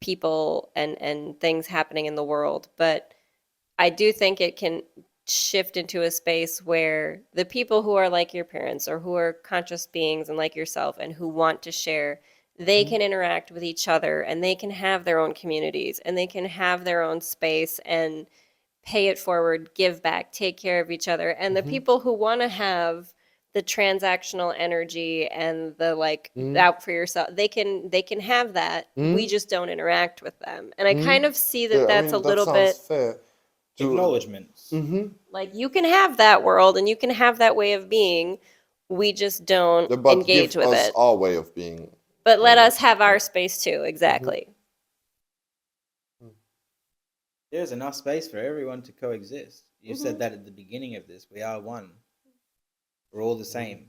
[SPEAKER 1] people and things happening in the world, but I do think it can shift into a space where the people who are like your parents or who are conscious beings and like yourself and who want to share, they can interact with each other and they can have their own communities and they can have their own space and pay it forward, give back, take care of each other. And the people who want to have the transactional energy and the like out for yourself, they can have that. We just don't interact with them. And I kind of see that
[SPEAKER 3] Yeah, I
[SPEAKER 1] that's a
[SPEAKER 3] mean that
[SPEAKER 1] little
[SPEAKER 3] sounds
[SPEAKER 1] bit
[SPEAKER 3] fair. To
[SPEAKER 2] Acknowledgements.
[SPEAKER 1] like you can have that world and you can have that way of being. We just don't
[SPEAKER 3] but
[SPEAKER 1] engage
[SPEAKER 3] give
[SPEAKER 1] with
[SPEAKER 3] us
[SPEAKER 1] it.
[SPEAKER 3] our way of being.
[SPEAKER 1] But let
[SPEAKER 3] maybe.
[SPEAKER 1] us have our space too. Exactly.
[SPEAKER 2] There's enough space for everyone to coexist. You said that at the beginning of this. We are one. We're all the same.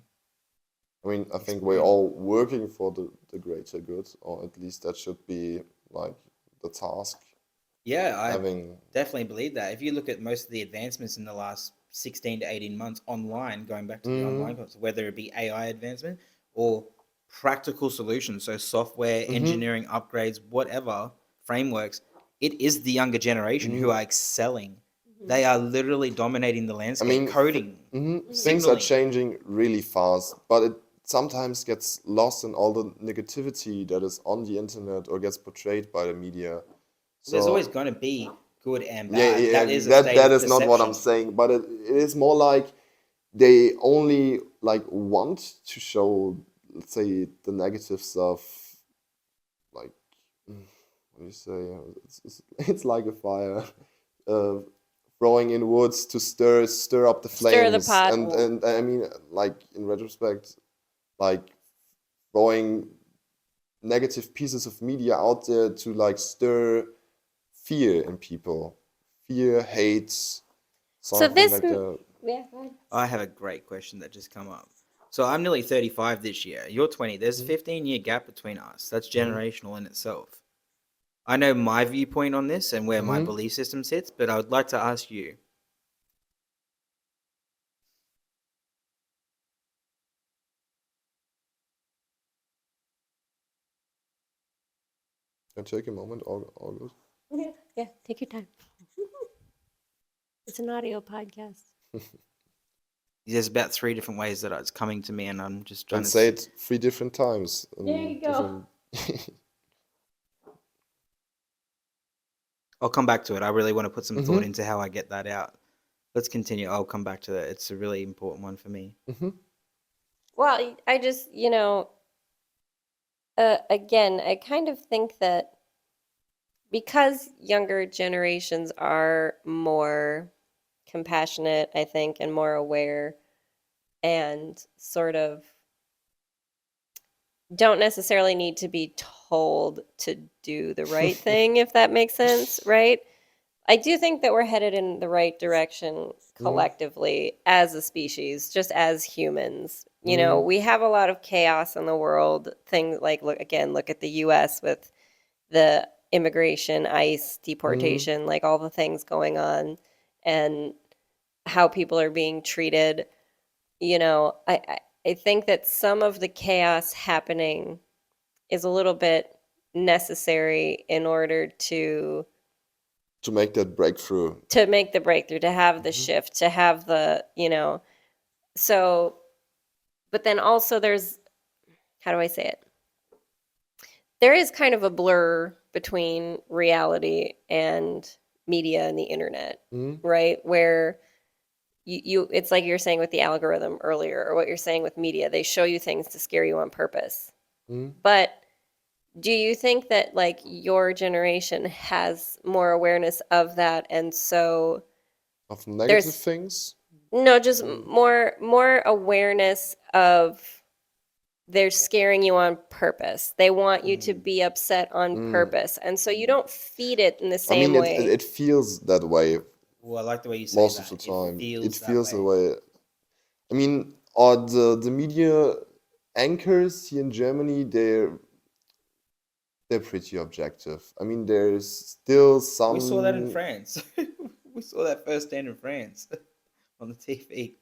[SPEAKER 3] I mean, I think we're all working for the greater good, or at least that should be like the task.
[SPEAKER 2] Yeah, I
[SPEAKER 3] having.
[SPEAKER 2] definitely believe that. If you look at most of the advancements in the last 16 to 18 months online, going back to the online
[SPEAKER 3] Mm-hmm.
[SPEAKER 2] concept, whether it be AI advancement or practical solutions, so software,
[SPEAKER 3] Mm-hmm.
[SPEAKER 2] engineering upgrades, whatever, frameworks, it is the younger generation who are excelling. They are literally dominating the
[SPEAKER 3] I
[SPEAKER 2] landscape,
[SPEAKER 3] mean,
[SPEAKER 2] coding,
[SPEAKER 3] things are
[SPEAKER 2] signaling.
[SPEAKER 3] changing really fast, but it sometimes gets lost in all the negativity that is on the internet or gets portrayed by the media.
[SPEAKER 2] There's always
[SPEAKER 3] So
[SPEAKER 2] going to be good and
[SPEAKER 3] yeah,
[SPEAKER 2] bad.
[SPEAKER 3] yeah,
[SPEAKER 2] That is a
[SPEAKER 3] that
[SPEAKER 2] state
[SPEAKER 3] that
[SPEAKER 2] of
[SPEAKER 3] is not what I'm
[SPEAKER 2] perception.
[SPEAKER 3] saying, but it is more like they only like want to show, let's say, the negative stuff, like what do you say? It's like a fire. Uh, Throwing in woods to stir up the
[SPEAKER 1] Stir the
[SPEAKER 3] flames,
[SPEAKER 1] pot.
[SPEAKER 3] and I mean, like in retrospect, like throwing negative pieces of media out there to like stir fear in people, fear, hate,
[SPEAKER 1] So
[SPEAKER 3] something
[SPEAKER 1] this,
[SPEAKER 3] like that.
[SPEAKER 1] yeah, go ahead.
[SPEAKER 2] I have a great question that just come up. So I'm nearly 35 this year. You're 20. There's a 15-year gap between us. That's generational in itself. I know my viewpoint on this and where my belief system sits, but I would like to ask you.
[SPEAKER 3] Can I take a moment, August?
[SPEAKER 1] Yeah, yeah, take your time. It's an audio podcast.
[SPEAKER 2] There's about 3 different ways that it's coming to me, and I'm just trying
[SPEAKER 3] And
[SPEAKER 2] to
[SPEAKER 3] say it 3 different times.
[SPEAKER 1] There you go.
[SPEAKER 2] I'll come back to it. I really want to put some thought
[SPEAKER 3] Mm-hmm.
[SPEAKER 2] into how I get that out. Let's continue. I'll come back to that. It's a really important one for me.
[SPEAKER 3] Mm-hmm.
[SPEAKER 1] Well, I just, again, I kind of think that because younger generations are more compassionate, I think, and more aware and sort of don't necessarily need to be told to do the right thing, if that makes sense, right? I do think that we're headed in the right direction collectively as a species, just as humans. We have a lot of chaos in the world. Things like, look at the US with the immigration, ICE, deportation, like all the things going on and how people are being treated. I think that some of the chaos happening is a little bit necessary in order to
[SPEAKER 3] To make that breakthrough.
[SPEAKER 1] make the breakthrough, to have the shift, to have so, but then also there's, how do I say it? There is kind of a blur between reality and media and the internet, right? Where it's like you're saying with the algorithm earlier, or what you're saying with media, they show you things to scare you on purpose. But do you think that like your generation has more awareness of that, and so
[SPEAKER 3] Of negative
[SPEAKER 1] there's
[SPEAKER 3] things.
[SPEAKER 1] no, just more awareness of they're scaring you on purpose. They want you to be upset on purpose, and so you don't feed it in the
[SPEAKER 3] I
[SPEAKER 1] same
[SPEAKER 3] mean,
[SPEAKER 1] way.
[SPEAKER 3] it feels that way
[SPEAKER 2] Well, I like the way you say
[SPEAKER 3] most
[SPEAKER 2] that.
[SPEAKER 3] of the time. It
[SPEAKER 2] That
[SPEAKER 3] feels that
[SPEAKER 2] way.
[SPEAKER 3] way. I mean, or the media anchors here in Germany, they're pretty objective. I mean, there's still some.
[SPEAKER 2] We saw that in France. We saw that firsthand in France on the TV.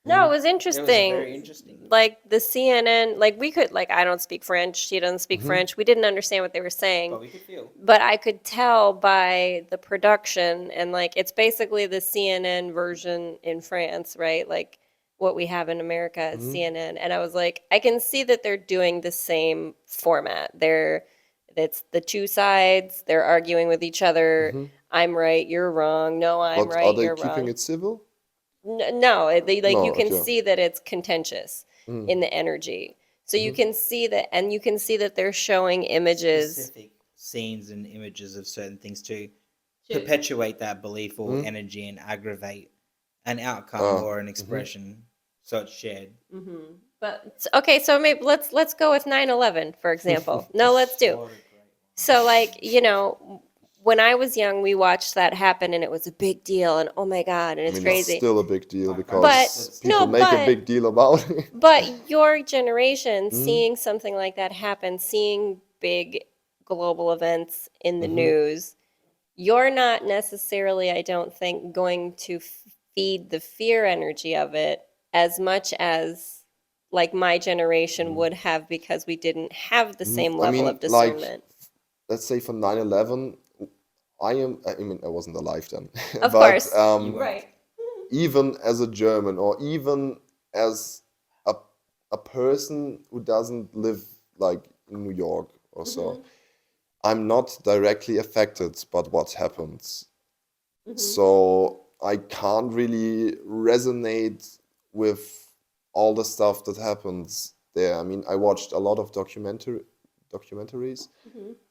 [SPEAKER 1] No, it was
[SPEAKER 2] It was
[SPEAKER 1] interesting.
[SPEAKER 2] very interesting.
[SPEAKER 1] Like the CNN, like we could, like I don't speak French, she doesn't speak French. We didn't understand what they were saying,
[SPEAKER 2] But we could feel.
[SPEAKER 1] but I could tell by the production, and like it's basically the CNN version in France, right? Like what we have in America is CNN. And I was like, I can see that they're doing the same format. It's the two sides, they're arguing with each other. I'm right, you're wrong. No, I'm
[SPEAKER 3] But are
[SPEAKER 1] right,
[SPEAKER 3] they
[SPEAKER 1] you're
[SPEAKER 3] keeping
[SPEAKER 1] wrong.
[SPEAKER 3] it civil?
[SPEAKER 1] No, they like
[SPEAKER 3] No,
[SPEAKER 1] you can
[SPEAKER 3] okay.
[SPEAKER 1] see that it's contentious in the energy. So you can see that, and you can see that they're showing images.
[SPEAKER 2] Specific scenes and images of certain things to perpetuate that belief or energy and aggravate an outcome or an expression, so it's shared.
[SPEAKER 1] But okay, so maybe let's go with 9/11 for example. No, let's do.
[SPEAKER 2] What a great one.
[SPEAKER 1] So like, when I was young, we watched that happen, and it was a big deal, and oh my God, and
[SPEAKER 3] I
[SPEAKER 1] it's
[SPEAKER 3] mean,
[SPEAKER 1] crazy.
[SPEAKER 3] it's still a big deal
[SPEAKER 2] But-
[SPEAKER 3] because people make a big deal about it.
[SPEAKER 1] But your generation seeing something like that happen, seeing big global events in the news, you're not necessarily, I don't think, going to feed the fear energy of it as much as like my generation would have, because we didn't have the same
[SPEAKER 3] I
[SPEAKER 1] level of
[SPEAKER 3] mean, like,
[SPEAKER 1] discernment.
[SPEAKER 3] let's say for 9/11, I mean, I wasn't alive then,
[SPEAKER 1] Of
[SPEAKER 3] but
[SPEAKER 1] course.
[SPEAKER 2] You weren't.
[SPEAKER 1] Right.
[SPEAKER 3] even as a German, or even as a person who doesn't live like in New York or so, I'm not directly affected by what happens. So I can't really resonate with all the stuff that happens there. I mean, I watched a lot of documentaries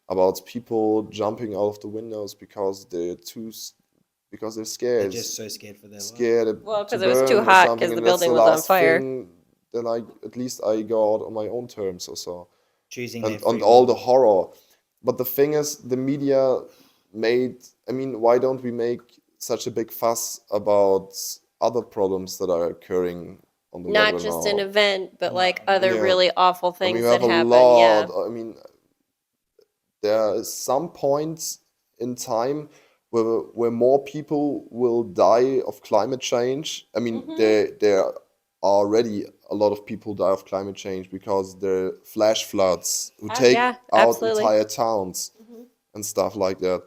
[SPEAKER 3] about people jumping out of the windows because because they're
[SPEAKER 2] They're
[SPEAKER 3] scared,
[SPEAKER 2] just so scared for their life.
[SPEAKER 3] scared
[SPEAKER 1] Well,
[SPEAKER 3] to
[SPEAKER 1] 'cause it was too
[SPEAKER 3] burn or
[SPEAKER 1] hot,
[SPEAKER 3] something,
[SPEAKER 1] 'cause the
[SPEAKER 3] and that's
[SPEAKER 1] building
[SPEAKER 3] the
[SPEAKER 1] was on
[SPEAKER 3] last
[SPEAKER 1] fire.
[SPEAKER 3] thing. Then at least I go out on my own terms or so,
[SPEAKER 2] Choosing their
[SPEAKER 3] and
[SPEAKER 2] free
[SPEAKER 3] all
[SPEAKER 2] will.
[SPEAKER 3] the horror. But the thing is, the media made. I mean, why don't we make such a big fuss about other problems that are occurring on the
[SPEAKER 1] Not
[SPEAKER 3] weather
[SPEAKER 1] just
[SPEAKER 3] now?
[SPEAKER 1] an event, but like other
[SPEAKER 3] Yeah.
[SPEAKER 1] really awful
[SPEAKER 3] I mean,
[SPEAKER 1] things
[SPEAKER 3] we
[SPEAKER 1] that
[SPEAKER 3] have a
[SPEAKER 1] happen.
[SPEAKER 3] lot.
[SPEAKER 1] Yeah.
[SPEAKER 3] I mean, there are some points in time where more people will die of climate change. I mean, there are already a lot of people die of climate change because there are flash floods who take
[SPEAKER 1] Yeah,
[SPEAKER 3] out
[SPEAKER 1] absolutely.
[SPEAKER 3] entire towns and stuff like that.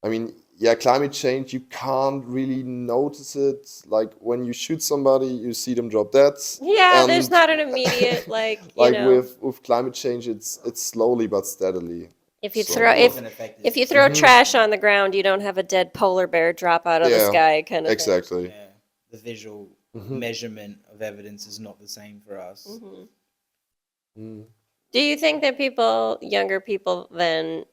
[SPEAKER 3] I mean, yeah, climate change, you can't really notice it. Like when you shoot somebody, you see them drop dead.
[SPEAKER 1] Yeah, there's
[SPEAKER 3] And
[SPEAKER 1] not an immediate like, you
[SPEAKER 3] like
[SPEAKER 1] know,
[SPEAKER 3] with climate change, it's slowly but steadily.
[SPEAKER 1] if you
[SPEAKER 3] So,
[SPEAKER 1] throw
[SPEAKER 2] Cause and effect
[SPEAKER 1] if
[SPEAKER 2] is
[SPEAKER 1] you throw
[SPEAKER 2] different.
[SPEAKER 1] trash on the ground, you don't have a dead polar bear drop out of the
[SPEAKER 3] yeah,
[SPEAKER 1] sky kind of
[SPEAKER 3] exactly.
[SPEAKER 2] Yeah, the visual measurement of evidence is not the same for us.
[SPEAKER 1] thing.
[SPEAKER 3] Mm.
[SPEAKER 1] Do you think that younger people then,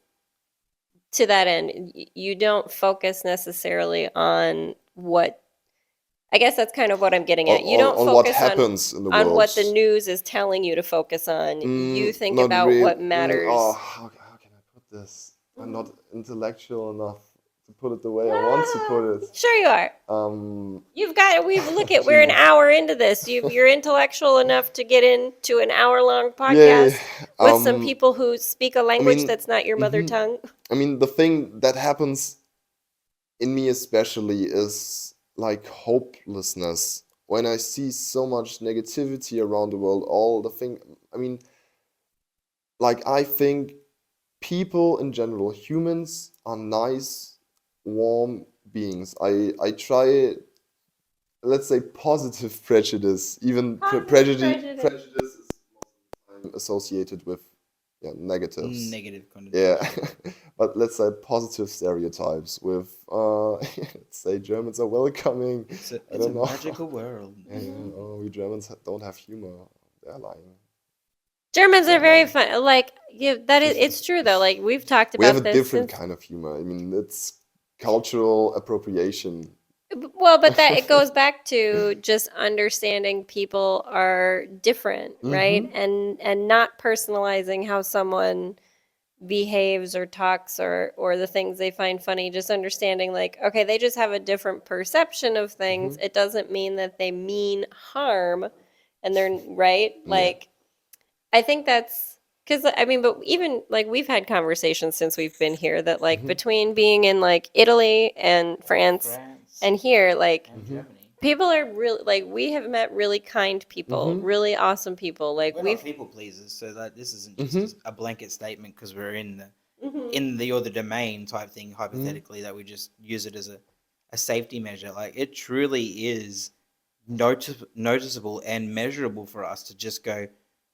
[SPEAKER 1] to that end, you don't focus necessarily on what, I guess that's kind of what I'm getting at. You don't
[SPEAKER 3] On what
[SPEAKER 1] focus
[SPEAKER 3] happens in the
[SPEAKER 1] on
[SPEAKER 3] world.
[SPEAKER 1] what the news is telling you to focus on. You think
[SPEAKER 3] Not
[SPEAKER 1] about
[SPEAKER 3] really.
[SPEAKER 1] what matters.
[SPEAKER 3] Oh, how can I put this? I'm not intellectual enough to put it the way I want to put it.
[SPEAKER 1] Sure you are. We're an
[SPEAKER 3] Jeez.
[SPEAKER 1] hour into this. You're intellectual enough to get into an hour-long
[SPEAKER 3] Yeah,
[SPEAKER 1] podcast with some people who speak a language
[SPEAKER 3] mean,
[SPEAKER 1] that's not your mother tongue.
[SPEAKER 3] I mean, the thing that happens in me especially is like hopelessness. When I see so much negativity around the world, all the thing, I mean, like I think people in general, humans are nice, warm beings. I try, let's say, positive prejudice. Even prejudice is most of the time associated with negatives.
[SPEAKER 2] Negative connotation.
[SPEAKER 3] Yeah, but let's say positive stereotypes with, let's say Germans are welcoming.
[SPEAKER 2] It's
[SPEAKER 3] I
[SPEAKER 2] a
[SPEAKER 3] don't know.
[SPEAKER 2] magical world.
[SPEAKER 3] Yeah, oh, we Germans don't have humor. They're lying.
[SPEAKER 1] Germans are very fun. Like, it's true though. Like we've talked
[SPEAKER 3] We have
[SPEAKER 1] about
[SPEAKER 3] a
[SPEAKER 1] this
[SPEAKER 3] different
[SPEAKER 1] since.
[SPEAKER 3] kind of humor. I mean, it's cultural appropriation.
[SPEAKER 1] Well, but that it goes back to just understanding people are different, right? And not personalizing how someone behaves or talks or the things they find funny. Just understanding like, okay, they just have a different perception of things. It doesn't mean that they mean harm, and they're right. Like, I think that's because I mean, but even like we've had conversations since we've been here that like between being in like Italy and France and here, like
[SPEAKER 2] and Germany.
[SPEAKER 1] people are really like we have met really kind people, really awesome people. Like
[SPEAKER 2] We're
[SPEAKER 1] we've
[SPEAKER 2] not people pleasers, so that this isn't just a blanket statement because we're in the other domain type thing hypothetically that we just use it as a safety measure. Like it truly is noticeable and measurable for us to just go,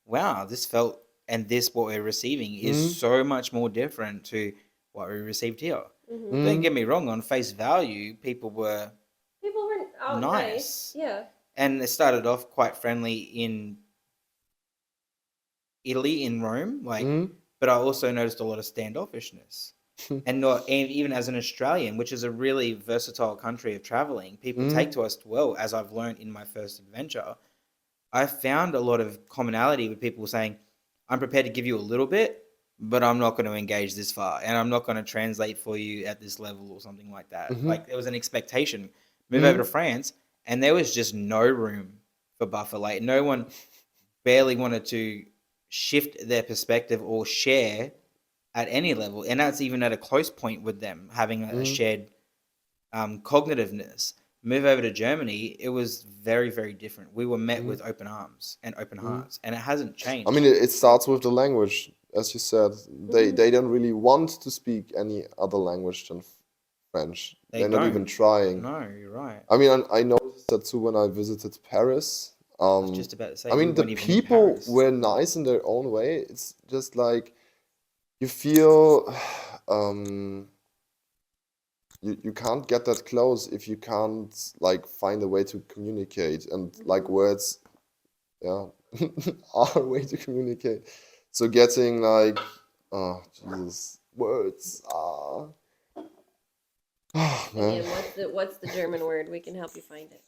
[SPEAKER 2] wow, this felt and this what we're receiving is so much more different to what we received here. Don't get me wrong, on face value, people were nice.
[SPEAKER 1] Yeah.
[SPEAKER 2] And it started off quite friendly in Italy, in Rome, like, but I also noticed a lot of standoffishness. And even as an Australian, which is a really versatile country of traveling, people take to us well, as I've learned in my first adventure. I found a lot of commonality with people saying, I'm prepared to give you a little bit, but I'm not going to engage this far, and I'm not going to translate for you at this level or something like that. Like there was an expectation. Move over to France, and there was just no room for buffer. Like no one barely wanted to shift their perspective or share at any level, and that's even at a close point with them having a shared cognitiveness. Move over to Germany, it was very, very different. We were met with open arms and open hearts, and it hasn't changed.
[SPEAKER 3] I mean, it starts with the language, as you said. They don't really want to speak any other language than French. They're not even trying.
[SPEAKER 2] No, you're right.
[SPEAKER 3] I mean, I noticed that too when I visited Paris.
[SPEAKER 2] I was just about to say.
[SPEAKER 3] I mean,
[SPEAKER 2] we
[SPEAKER 3] the
[SPEAKER 2] weren't even in
[SPEAKER 3] people
[SPEAKER 2] Paris.
[SPEAKER 3] were nice in their own way. It's just like you feel you can't get that close if you can't like find a way to communicate, and like words, yeah, are a way to communicate. So getting like, oh Jesus, words are. Oh, man.
[SPEAKER 1] And what's the German word? We can help you find it.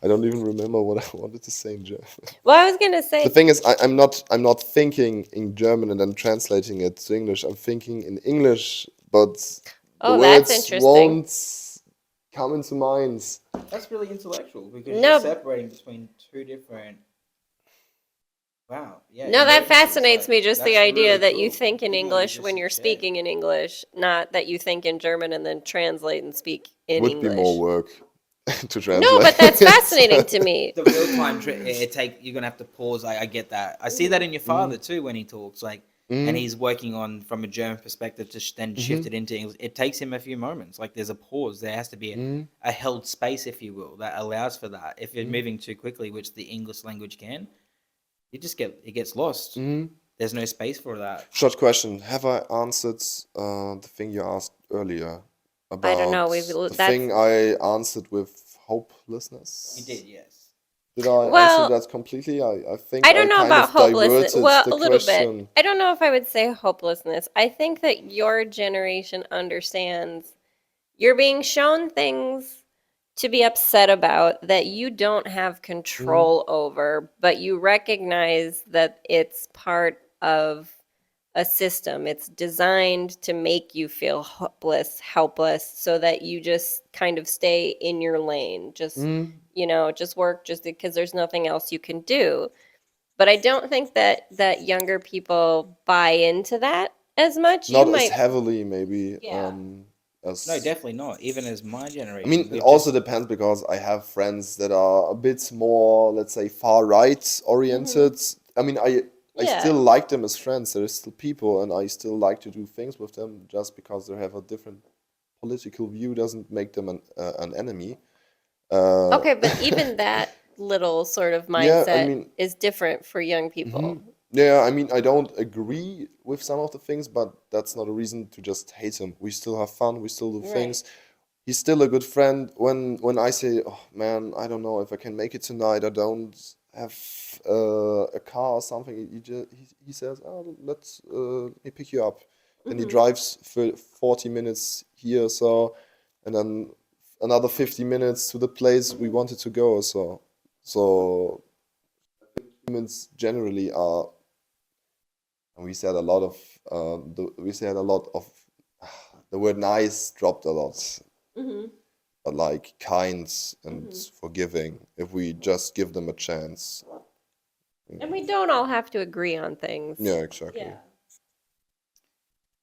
[SPEAKER 3] I don't even remember what I wanted to say in German.
[SPEAKER 1] Well, I was gonna say
[SPEAKER 3] The thing is, I'm not thinking in German and then translating it to English. I'm thinking in English, but the
[SPEAKER 1] Oh, that's
[SPEAKER 3] words
[SPEAKER 1] interesting.
[SPEAKER 3] won't come into mind.
[SPEAKER 2] That's really intellectual because
[SPEAKER 1] No.
[SPEAKER 2] you're separating between two different. Wow. Yeah.
[SPEAKER 1] No, that
[SPEAKER 2] emotions,
[SPEAKER 1] fascinates
[SPEAKER 2] like,
[SPEAKER 1] me, just the
[SPEAKER 2] that's
[SPEAKER 1] idea
[SPEAKER 2] really
[SPEAKER 1] that you
[SPEAKER 2] cool.
[SPEAKER 1] think in
[SPEAKER 2] Even what you
[SPEAKER 1] English
[SPEAKER 2] just
[SPEAKER 1] when you're
[SPEAKER 2] said.
[SPEAKER 1] speaking in English, not that you think in German and then translate and speak in
[SPEAKER 3] Would
[SPEAKER 1] English.
[SPEAKER 3] be more work to translate.
[SPEAKER 1] No, but that's fascinating to me.
[SPEAKER 2] The real time you're gonna have to pause. I get that. I see that in your father too when he talks, like, and he's working on from a German perspective to then shift it into English. It takes him a few moments. Like there's a pause. There has to be a held space, if you will, that allows for that. If you're moving too quickly, which the English language can, it gets lost. There's no space for that.
[SPEAKER 3] Short question: have I answered the thing you asked earlier about
[SPEAKER 1] I don't know.
[SPEAKER 3] the thing I answered with hopelessness?
[SPEAKER 2] You did, yes.
[SPEAKER 3] Did I
[SPEAKER 1] Well,
[SPEAKER 3] answer that completely? I think
[SPEAKER 1] I don't know
[SPEAKER 3] kind
[SPEAKER 1] about
[SPEAKER 3] of
[SPEAKER 1] hopelessness.
[SPEAKER 3] diverted
[SPEAKER 1] Well,
[SPEAKER 3] the
[SPEAKER 1] a little
[SPEAKER 3] question.
[SPEAKER 1] bit. I don't know if I would say hopelessness. I think that your generation understands you're being shown things to be upset about that you don't have control over, but you recognize that it's part of a system. It's designed to make you feel hopeless, helpless, so that you just kind of stay in your lane. Just, just work just because there's nothing else you can do. But I don't think that younger people buy into that as much.
[SPEAKER 3] Not
[SPEAKER 1] You
[SPEAKER 3] as
[SPEAKER 1] might,
[SPEAKER 3] heavily, maybe.
[SPEAKER 1] Yeah.
[SPEAKER 2] No, definitely not. Even as my generation.
[SPEAKER 3] I mean, it
[SPEAKER 2] we've
[SPEAKER 3] also
[SPEAKER 2] just-
[SPEAKER 3] depends because I have friends that are a bit more, let's say, far right oriented. I mean, I
[SPEAKER 1] Yeah.
[SPEAKER 3] still like them as friends. They're still people, and I still like to do things with them. Just because they have a different political view doesn't make them an enemy.
[SPEAKER 1] okay, but even that little sort of
[SPEAKER 3] Yeah, I
[SPEAKER 1] mindset
[SPEAKER 3] mean-
[SPEAKER 1] is different for young people.
[SPEAKER 3] Yeah, I mean, I don't agree with some of the things, but that's not a reason to just hate him. We still have fun. We still do
[SPEAKER 1] Right.
[SPEAKER 3] things. He's still a good friend. When I say, oh man, I don't know if I can make it tonight. I don't have a car or something. He says, oh, let me pick you up. And he drives for 40 minutes here, so, and then another 50 minutes to the place we wanted to go. So humans generally are. And we said a lot of the word nice dropped a lot, but like kind and forgiving if we just give them a chance.
[SPEAKER 1] And we don't all have to agree on things.
[SPEAKER 3] Yeah, exactly.
[SPEAKER 1] Yeah.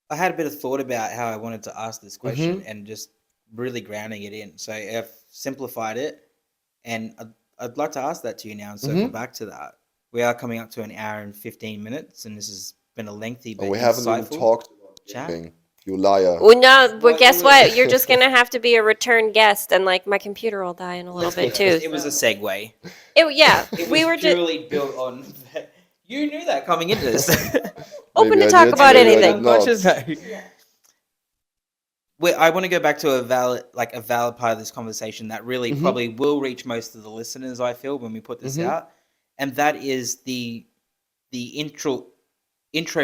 [SPEAKER 2] I had a bit of thought about how I wanted to ask this question and just really grounding it in. So I've simplified it, and I'd like to ask that to you now and circle back to that. We are coming up to an hour and 15 minutes, and this has been a lengthy but
[SPEAKER 3] And we haven't even
[SPEAKER 2] insightful
[SPEAKER 3] talked about
[SPEAKER 2] chat.
[SPEAKER 3] gaming. You liar.
[SPEAKER 1] Well, no,
[SPEAKER 2] Well,
[SPEAKER 1] but guess
[SPEAKER 2] it was-
[SPEAKER 1] what? You're just gonna have to be a return guest, and like my computer will die in a little bit too.
[SPEAKER 2] It was a segue.
[SPEAKER 1] Yeah,
[SPEAKER 2] It
[SPEAKER 1] we
[SPEAKER 2] was
[SPEAKER 1] were just
[SPEAKER 2] purely built on. You knew that coming into this.
[SPEAKER 1] open
[SPEAKER 3] Maybe
[SPEAKER 1] to
[SPEAKER 3] I
[SPEAKER 1] talk
[SPEAKER 3] did,
[SPEAKER 1] about
[SPEAKER 3] maybe I
[SPEAKER 1] anything.
[SPEAKER 3] did not.
[SPEAKER 2] Conscious, no. I want to go back to a valid part of this conversation that really probably will reach most of the listeners, I feel, when we put this out, and that is the intro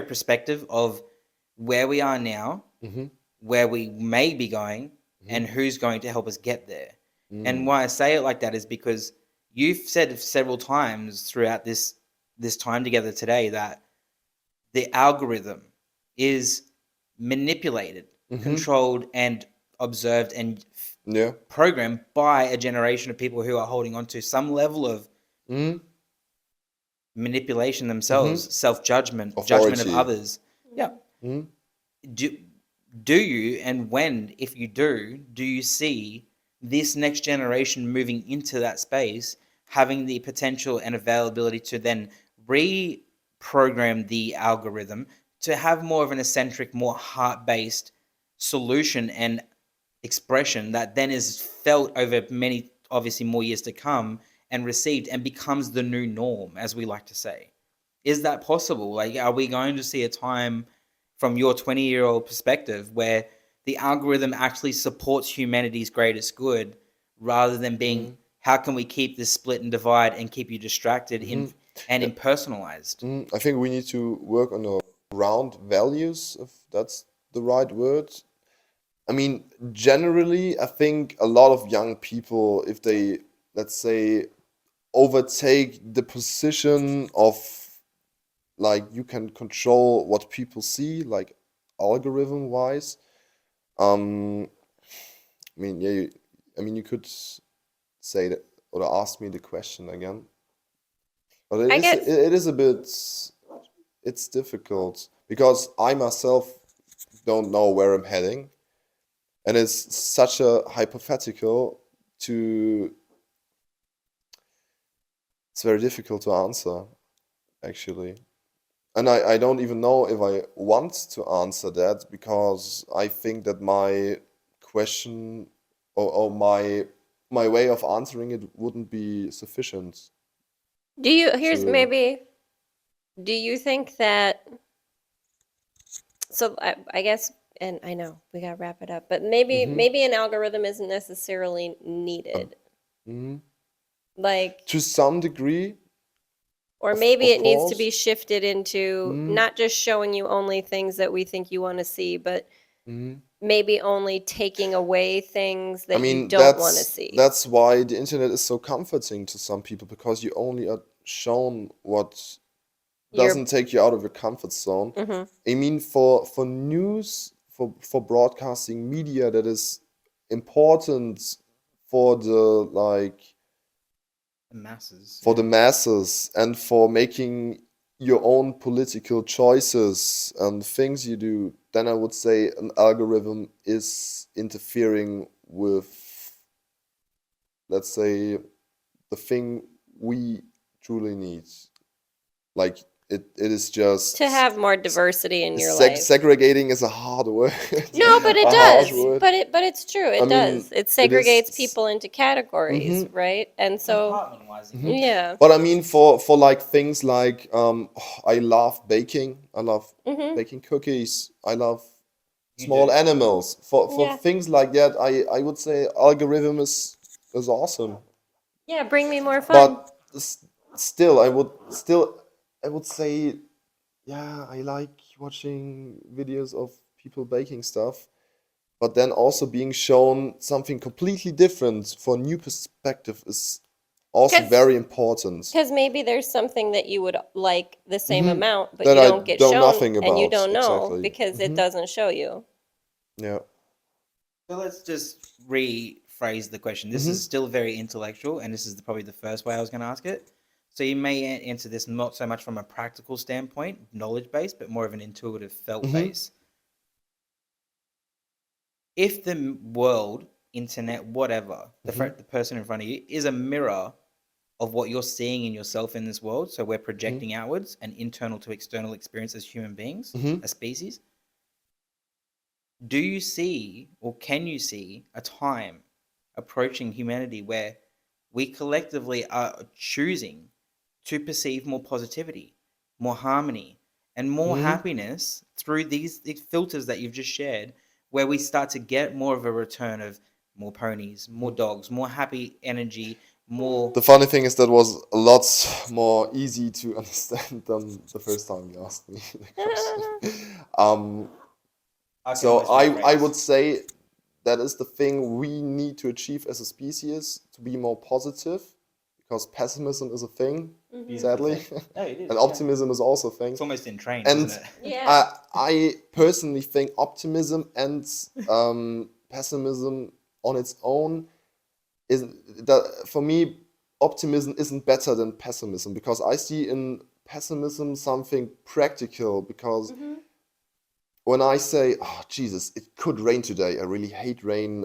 [SPEAKER 2] perspective of where we are now, where we may be going, and who's going to help us get there. And why I say it like that is because you've said several times throughout this time together today that the algorithm is manipulated, controlled, and observed and
[SPEAKER 3] Yeah.
[SPEAKER 2] programmed by a generation of people who are holding on to some level of manipulation themselves, self-judgment, judgment of
[SPEAKER 3] Authority.
[SPEAKER 2] others. Yeah. do you, and when, if you do you see this next generation moving into that space, having the potential and availability to then reprogram the algorithm to have more of an eccentric, more heart-based solution and expression that then is felt over many, obviously more years to come, and received and becomes the new norm, as we like to say? Is that possible? Like, are we going to see a time from your 20-year-old perspective where the algorithm actually supports humanity's greatest good rather than being, how can we keep this split and divide and keep you distracted and impersonalized?
[SPEAKER 3] I think we need to work on our ground values, if that's the right word. I mean, generally, I think a lot of young people, if they, let's say, overtake the position of, like, you can control what people see, like algorithm wise. I mean, yeah, you could say that or ask me the question again, but
[SPEAKER 1] I guess
[SPEAKER 3] it is a bit, it's difficult because I myself don't know where I'm heading, and it's such a hypothetical to. It's very difficult to answer, actually. And I don't even know if I want to answer that because I think that my question or my way of answering it wouldn't be sufficient
[SPEAKER 1] here's
[SPEAKER 3] to.
[SPEAKER 1] maybe, do you think that, so I guess, and I know we gotta wrap it up, but maybe an algorithm isn't necessarily needed.
[SPEAKER 3] Mhm.
[SPEAKER 1] Like,
[SPEAKER 3] To some degree,
[SPEAKER 1] or maybe
[SPEAKER 3] of
[SPEAKER 1] it needs to be
[SPEAKER 3] course.
[SPEAKER 1] shifted into
[SPEAKER 3] Mhm.
[SPEAKER 1] not just showing you only things that we think you want to see, but
[SPEAKER 3] Mhm.
[SPEAKER 1] maybe only taking away things
[SPEAKER 3] I
[SPEAKER 1] that you
[SPEAKER 3] mean,
[SPEAKER 1] don't want to see.
[SPEAKER 3] that's why the internet is so comforting to some people because you only are shown what
[SPEAKER 1] You're,
[SPEAKER 3] doesn't take you out of your comfort zone.
[SPEAKER 1] hmm
[SPEAKER 3] I mean, for news, for broadcasting media that is important for the
[SPEAKER 2] The masses.
[SPEAKER 3] for the masses and for making your own political choices and things you do, then I would say an algorithm is interfering with, let's say, the thing we truly need. Like it is just
[SPEAKER 1] to have more diversity in your life.
[SPEAKER 3] segregating is a hard word.
[SPEAKER 1] No, but it
[SPEAKER 3] A harsh
[SPEAKER 1] does.
[SPEAKER 3] word.
[SPEAKER 1] But it's true. It
[SPEAKER 3] I mean,
[SPEAKER 1] does. It
[SPEAKER 3] it is.
[SPEAKER 1] segregates people into categories, right? And so,
[SPEAKER 2] Compartmentalizing.
[SPEAKER 1] yeah.
[SPEAKER 3] But I mean, for like things like I love baking. I love
[SPEAKER 1] hmm
[SPEAKER 3] baking cookies. I love
[SPEAKER 2] You
[SPEAKER 3] small
[SPEAKER 2] do?
[SPEAKER 3] animals. For
[SPEAKER 1] Yeah.
[SPEAKER 3] things like that, I would say algorithm is awesome.
[SPEAKER 1] Yeah, bring me more fun.
[SPEAKER 3] But still, I would say, yeah, I like watching videos of people baking stuff, but then also being shown something completely different for a new perspective is also very important.
[SPEAKER 1] Because maybe there's something that you would like the same
[SPEAKER 3] Mhm.
[SPEAKER 1] amount, but
[SPEAKER 3] That
[SPEAKER 1] you
[SPEAKER 3] I
[SPEAKER 1] don't get
[SPEAKER 3] know
[SPEAKER 1] shown
[SPEAKER 3] nothing
[SPEAKER 1] and you
[SPEAKER 3] about,
[SPEAKER 1] don't know
[SPEAKER 3] exactly.
[SPEAKER 1] because it doesn't show you.
[SPEAKER 3] Yeah.
[SPEAKER 2] So let's just rephrase the question. This is still very intellectual, and this is probably the first way I was going to ask it. So you may answer this not so much from a practical standpoint, knowledge based, but more of an intuitive, felt base. If the world, internet, whatever, the person in front of you is a mirror of what you're seeing in yourself in this world, so we're projecting outwards an internal to external experience as human beings, a species. Do you see, or can you see, a time approaching humanity where we collectively are choosing to perceive more positivity, more harmony, and more happiness through these filters that you've just shared, where we start to get more of a return of more ponies, more dogs, more happy energy, more...
[SPEAKER 3] The funny thing is that was a lot more easy to understand than the first time you asked me the question. So I would say that is the thing we need to achieve as a species, to be more positive, because pessimism is a thing, sadly.
[SPEAKER 2] Oh, it is,
[SPEAKER 3] And optimism is also a thing.
[SPEAKER 2] It's almost entrained,
[SPEAKER 3] And
[SPEAKER 2] isn't it?
[SPEAKER 1] Yeah.
[SPEAKER 3] I personally think optimism and pessimism on its own is that, for me, optimism isn't better than pessimism, because I see in pessimism something practical, because when I say, oh Jesus, it could rain today, I really hate rain,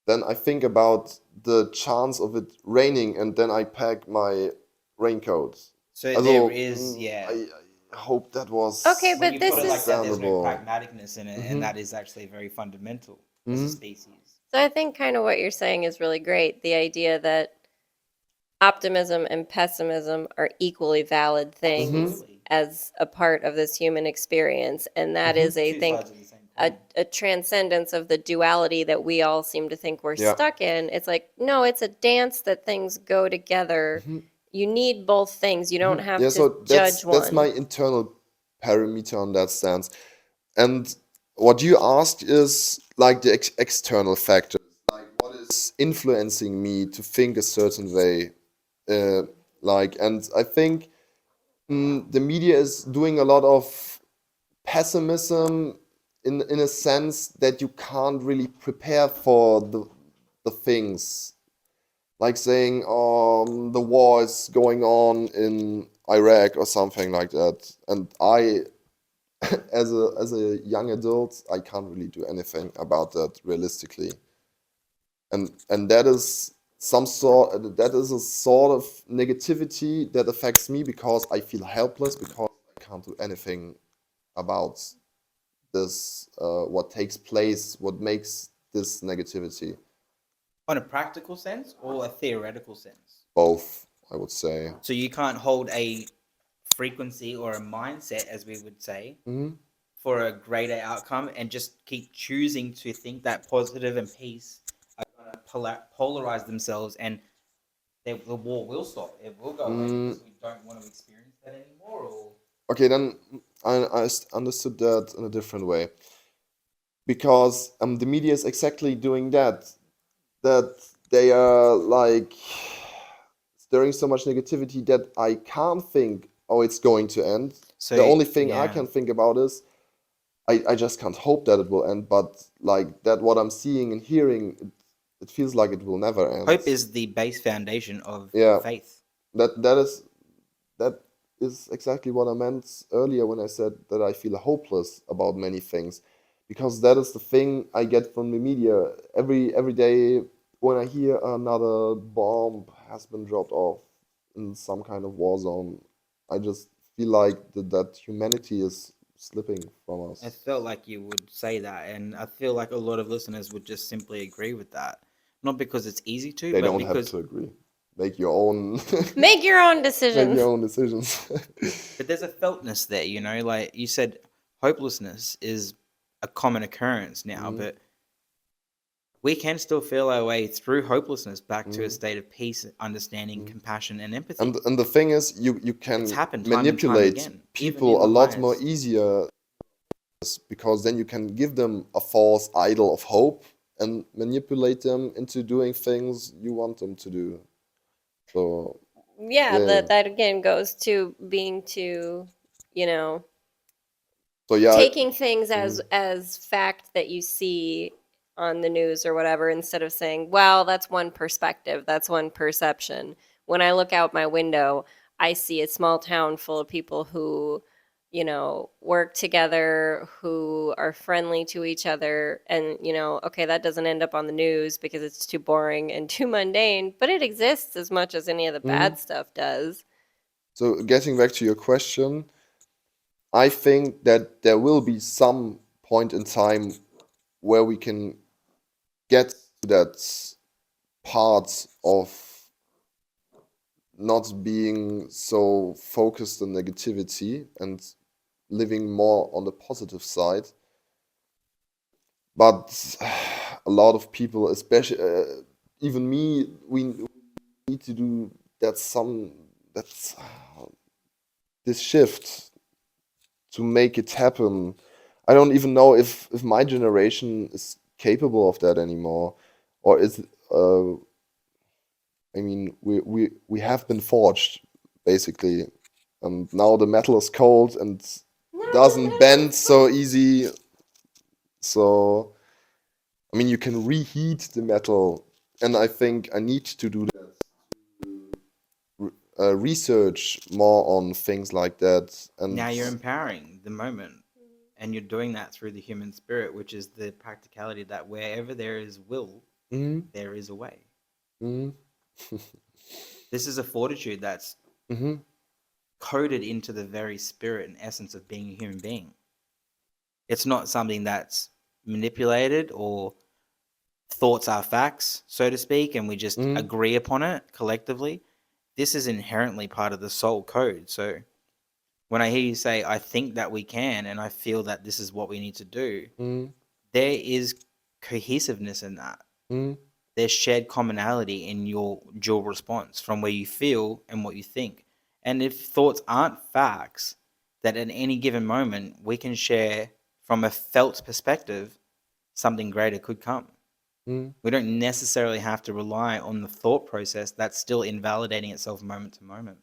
[SPEAKER 3] then I think about the chance of it raining, and then I pack my raincoat.
[SPEAKER 2] So there
[SPEAKER 3] Also,
[SPEAKER 2] is, yeah.
[SPEAKER 3] I hope that was
[SPEAKER 1] Okay,
[SPEAKER 2] When
[SPEAKER 1] but
[SPEAKER 2] you
[SPEAKER 1] this
[SPEAKER 2] put it like that, there's no
[SPEAKER 3] understandable.
[SPEAKER 2] pragmaticness in it, and that is actually very fundamental as a species.
[SPEAKER 1] So I think kind of what you're saying is really great. The idea that optimism and pessimism are equally valid things
[SPEAKER 2] Absolutely.
[SPEAKER 1] as a part of this human experience. And that is, I
[SPEAKER 2] Two
[SPEAKER 1] think,
[SPEAKER 2] sides of the same coin.
[SPEAKER 1] a transcendence of the duality that we all seem to think we're
[SPEAKER 3] Yeah.
[SPEAKER 1] stuck in. It's like, no, it's a dance that things go together. You need both things. You don't have
[SPEAKER 3] Yeah,
[SPEAKER 1] to
[SPEAKER 3] so
[SPEAKER 1] judge
[SPEAKER 3] that's
[SPEAKER 1] one.
[SPEAKER 3] my internal parameter on that stance. And what you asked is like the external factors, like what is influencing me to think a certain way. And I think the media is doing a lot of pessimism in a sense that you can't really prepare for the things. Like saying the war is going on in Iraq or something like that. And I, as a young adult, I can't really do anything about that realistically. And that is a sort of negativity that affects me because I feel helpless because I can't do anything about this, what takes place, what makes this negativity.
[SPEAKER 2] On a practical sense or a theoretical sense?
[SPEAKER 3] Both, I would say.
[SPEAKER 2] So you can't hold a frequency or a mindset, as we would say, for a greater outcome and just keep choosing to think that positive and peace are going to polarize themselves, and the war will stop. It will go away because we don't want to experience that anymore. Or
[SPEAKER 3] Okay, then I understood that in a different way. Because the media is exactly doing that. That they are like stirring so much negativity that I can't think, oh, it's going to end.
[SPEAKER 2] so
[SPEAKER 3] The only thing I
[SPEAKER 2] yeah.
[SPEAKER 3] can think about is I just can't hope that it will end, but like that what I'm seeing and hearing, it feels like it will never end.
[SPEAKER 2] Hope is the base foundation of
[SPEAKER 3] Yeah.
[SPEAKER 2] faith.
[SPEAKER 3] That is exactly what I meant earlier when I said that I feel hopeless about many things, because that is the thing I get from the media every day when I hear another bomb has been dropped off in some kind of war zone. I just feel like that humanity is slipping from us.
[SPEAKER 2] I felt like you would say that, and I feel like a lot of listeners would just simply agree with that. Not because it's easy to,
[SPEAKER 3] They
[SPEAKER 2] but
[SPEAKER 3] don't
[SPEAKER 2] because
[SPEAKER 3] have to agree. Make your own
[SPEAKER 1] Make your own
[SPEAKER 3] make
[SPEAKER 1] decisions.
[SPEAKER 3] your own decisions.
[SPEAKER 2] but there's a feltness there, you know, like you said, hopelessness is a common occurrence now, but we can still feel our way through hopelessness back to a state of peace, understanding, compassion, and empathy.
[SPEAKER 3] And the thing is, you can
[SPEAKER 2] It's happened time and time
[SPEAKER 3] manipulate
[SPEAKER 2] again, even in
[SPEAKER 3] people
[SPEAKER 2] the
[SPEAKER 3] a lot more
[SPEAKER 2] highest.
[SPEAKER 3] easier, because then you can give them a false idol of hope and manipulate them into doing things you want them to do. So
[SPEAKER 1] Yeah,
[SPEAKER 3] yeah.
[SPEAKER 1] that again goes to being too, you know,
[SPEAKER 3] So yeah,
[SPEAKER 1] taking things as fact that you see on the news or whatever, instead of saying, well, that's one perspective, that's one perception. When I look out my window, I see a small town full of people who, you know, work together, who are friendly to each other, and, you know, okay, that doesn't end up on the news because it's too boring and too mundane, but it exists as much as any of the bad stuff does.
[SPEAKER 3] so getting back to your question, I think that there will be some point in time where we can get to that part of not being so focused on negativity and living more on the positive side. But a lot of people, especially even me, we need to do that's this shift to make it happen. I don't even know if my generation is capable of that anymore, or is I mean, we have been forged basically, and now the metal is cold and doesn't bend so easy. So I mean, you can reheat the metal, and I think I need to do that. Research more on things like that, and
[SPEAKER 2] Now you're empowering the moment And you're doing that through the human spirit, which is the practicality that wherever there is will,
[SPEAKER 3] Mm-hmm.
[SPEAKER 2] there is a way.
[SPEAKER 3] Mm-hmm.
[SPEAKER 2] This is a fortitude that's
[SPEAKER 3] Mm-hmm.
[SPEAKER 2] coded into the very spirit and essence of being a human being. It's not something that's manipulated or thoughts are facts, so to speak, and we just agree upon it collectively. This is inherently part of the soul code. So when I hear you say, I think that we can, and I feel that this is what we need to do, there is cohesiveness in that. There's shared commonality in your dual response from where you feel and what you think. And if thoughts aren't facts, that at any given moment we can share from a felt perspective, something greater could come. We don't necessarily have to rely on the thought process that's still invalidating itself moment to moment.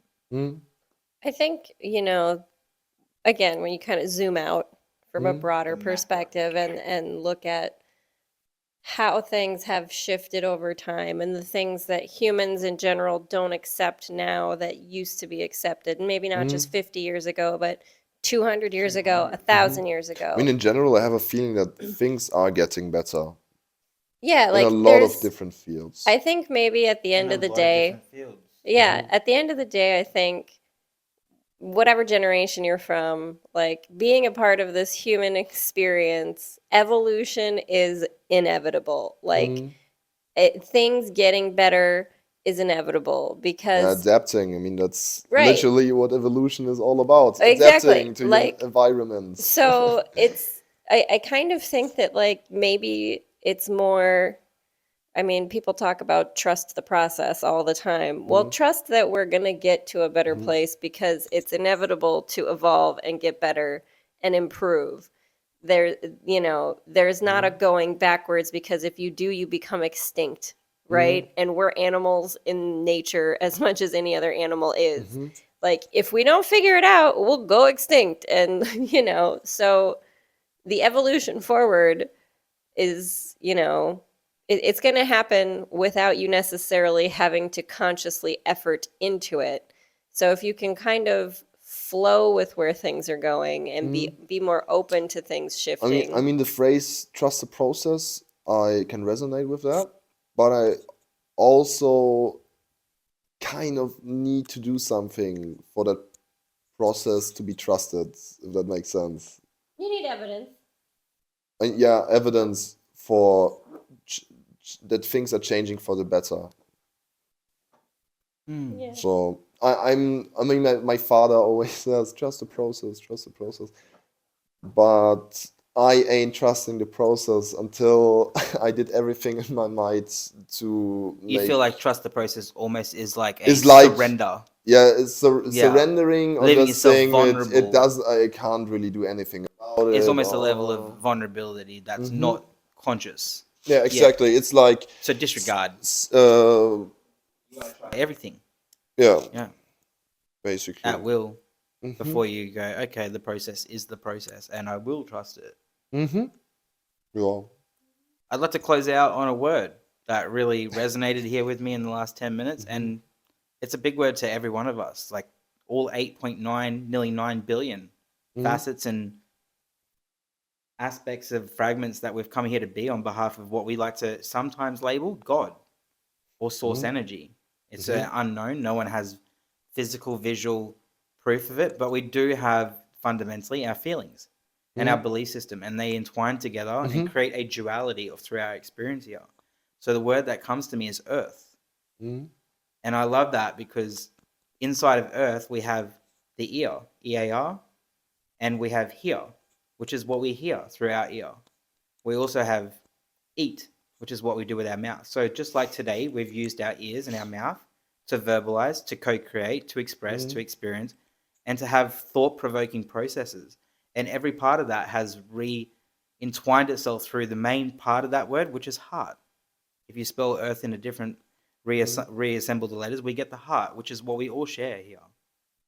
[SPEAKER 1] I think, again, when you kind of zoom out from a broader perspective and look at how things have shifted over time and the things that humans in general don't accept now that used to be accepted, and maybe not just 50 years ago, but 200 years ago, 1,000 years ago.
[SPEAKER 3] I mean, in general, I have a feeling that things are getting better
[SPEAKER 1] Yeah,
[SPEAKER 3] in
[SPEAKER 1] like
[SPEAKER 3] a lot of different fields.
[SPEAKER 1] I think maybe at the end of the day, at the end of the day, I think whatever generation you're from, like being a part of this human experience, evolution is inevitable. Like things getting better is inevitable because
[SPEAKER 3] Adapting. I mean, that's
[SPEAKER 1] Right.
[SPEAKER 3] literally what evolution is all about.
[SPEAKER 1] Exactly.
[SPEAKER 3] Adapting to
[SPEAKER 1] Like,
[SPEAKER 3] your environments.
[SPEAKER 1] so I kind of think that like maybe it's more, I mean, people talk about trust the process all the time. Well, trust that we're going to get to a better place because it's inevitable to evolve and get better and improve. There's not a going backwards because if you do, you become extinct, right? And we're animals in nature as much as any other animal is. Like, if we don't figure it out, we'll go extinct. And, so the evolution forward is, it's going to happen without you necessarily having to consciously effort into it. So if you can kind of flow with where things are going and be more open to things shifting.
[SPEAKER 3] I mean, the phrase "trust the process," I can resonate with that, but I also kind of need to do something for that process to be trusted, if that makes sense.
[SPEAKER 1] You need evidence.
[SPEAKER 3] And yeah, evidence for that things are changing for the better.
[SPEAKER 1] Yeah.
[SPEAKER 3] So I mean, my father always says, trust the process, but I ain't trusting the process until I did everything in my might to
[SPEAKER 2] You
[SPEAKER 3] make...
[SPEAKER 2] feel like trust the process almost is like
[SPEAKER 3] It's like-
[SPEAKER 2] surrender.
[SPEAKER 3] Yeah, it's surrendering or
[SPEAKER 2] Leaving
[SPEAKER 3] just
[SPEAKER 2] yourself
[SPEAKER 3] saying
[SPEAKER 2] vulnerable.
[SPEAKER 3] I can't really do anything about it.
[SPEAKER 2] It's almost a level of vulnerability that's not conscious.
[SPEAKER 3] Yeah, exactly. It's like...
[SPEAKER 2] So disregard everything.
[SPEAKER 3] Yeah. Basically.
[SPEAKER 2] At will. Before you go, okay, the process is the process and I will trust it.
[SPEAKER 3] Yeah.
[SPEAKER 2] I'd like to close out on a word that really resonated here with me in the last 10 minutes. And it's a big word to every one of us, like all 8.9, nearly 9 billion facets and aspects of fragments that we've come here to be on behalf of what we like to sometimes label God or source energy. It's an unknown. No one has physical, visual proof of it, but we do have fundamentally our feelings and our belief system, and they entwine together and create a duality through our experience here. So the word that comes to me is earth. And I love that because inside of earth, we have the ear, EAR, and we have hear, which is what we hear through our ear. We also have eat, which is what we do with our mouth. So just like today, we've used our ears and our mouth to verbalize, to co-create, to express, to experience, and to have thought-provoking processes. And every part of that has entwined itself through the main part of that word, which is heart. If you spell earth in a different, reassemble the letters, we get the heart, which is what we all share here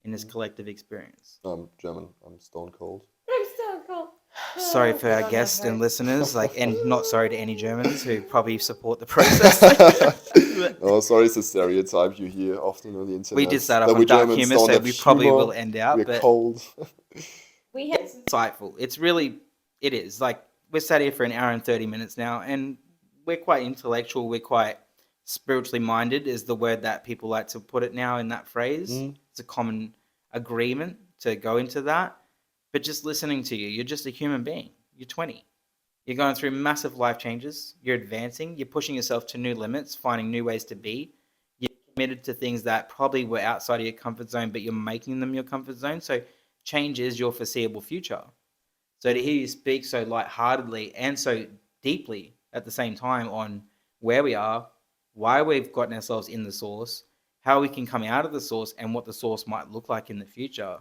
[SPEAKER 2] in this collective experience.
[SPEAKER 3] I'm German. I'm stone cold.
[SPEAKER 1] I'm so cool.
[SPEAKER 2] Sorry for our guests and listeners, and not sorry to any Germans who probably support the process.
[SPEAKER 3] Oh, sorry, it's a stereotype you hear often on the internet.
[SPEAKER 2] We did start off
[SPEAKER 3] that
[SPEAKER 2] on
[SPEAKER 3] we
[SPEAKER 2] dark
[SPEAKER 3] Germans
[SPEAKER 2] humor,
[SPEAKER 3] don't
[SPEAKER 2] so
[SPEAKER 3] have
[SPEAKER 2] we probably
[SPEAKER 3] humor,
[SPEAKER 2] will end out.
[SPEAKER 3] We're
[SPEAKER 2] But
[SPEAKER 3] cold.
[SPEAKER 1] We have
[SPEAKER 2] It's insightful. It is. Like, we're sat here for an hour and 30 minutes now, and we're quite intellectual. We're quite spiritually minded, is the word that people like to put it now in that phrase. It's a common agreement to go into that. But just listening to you, you're just a human being. You're 20. You're going through massive life changes. You're advancing. You're pushing yourself to new limits, finding new ways to be. You're committed to things that probably were outside of your comfort zone, but you're making them your comfort zone. So change is your foreseeable future. So to hear you speak so lightheartedly and so deeply at the same time on where we are, why we've gotten ourselves in the source, how we can come out of the source, and what the source might look like in the future,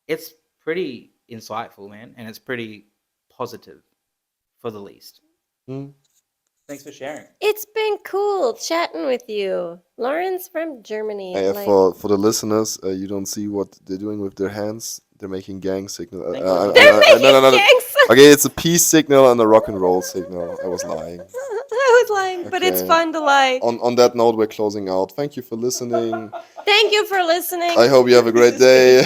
[SPEAKER 2] it's pretty insightful, man, and it's pretty positive, for the least. Thanks for sharing.
[SPEAKER 1] It's been cool chatting with you. Lorenz from Germany.
[SPEAKER 3] For the listeners, you don't see what they're doing with their hands. They're making gang signal.
[SPEAKER 1] They're making gangs.
[SPEAKER 3] Okay, it's a peace signal and a rock and roll signal. I was lying.
[SPEAKER 1] I was lying, but it's
[SPEAKER 3] Okay.
[SPEAKER 1] fun to lie.
[SPEAKER 3] On that note, we're closing out. Thank you for listening.
[SPEAKER 1] Thank you for listening.
[SPEAKER 3] I hope you have a great day.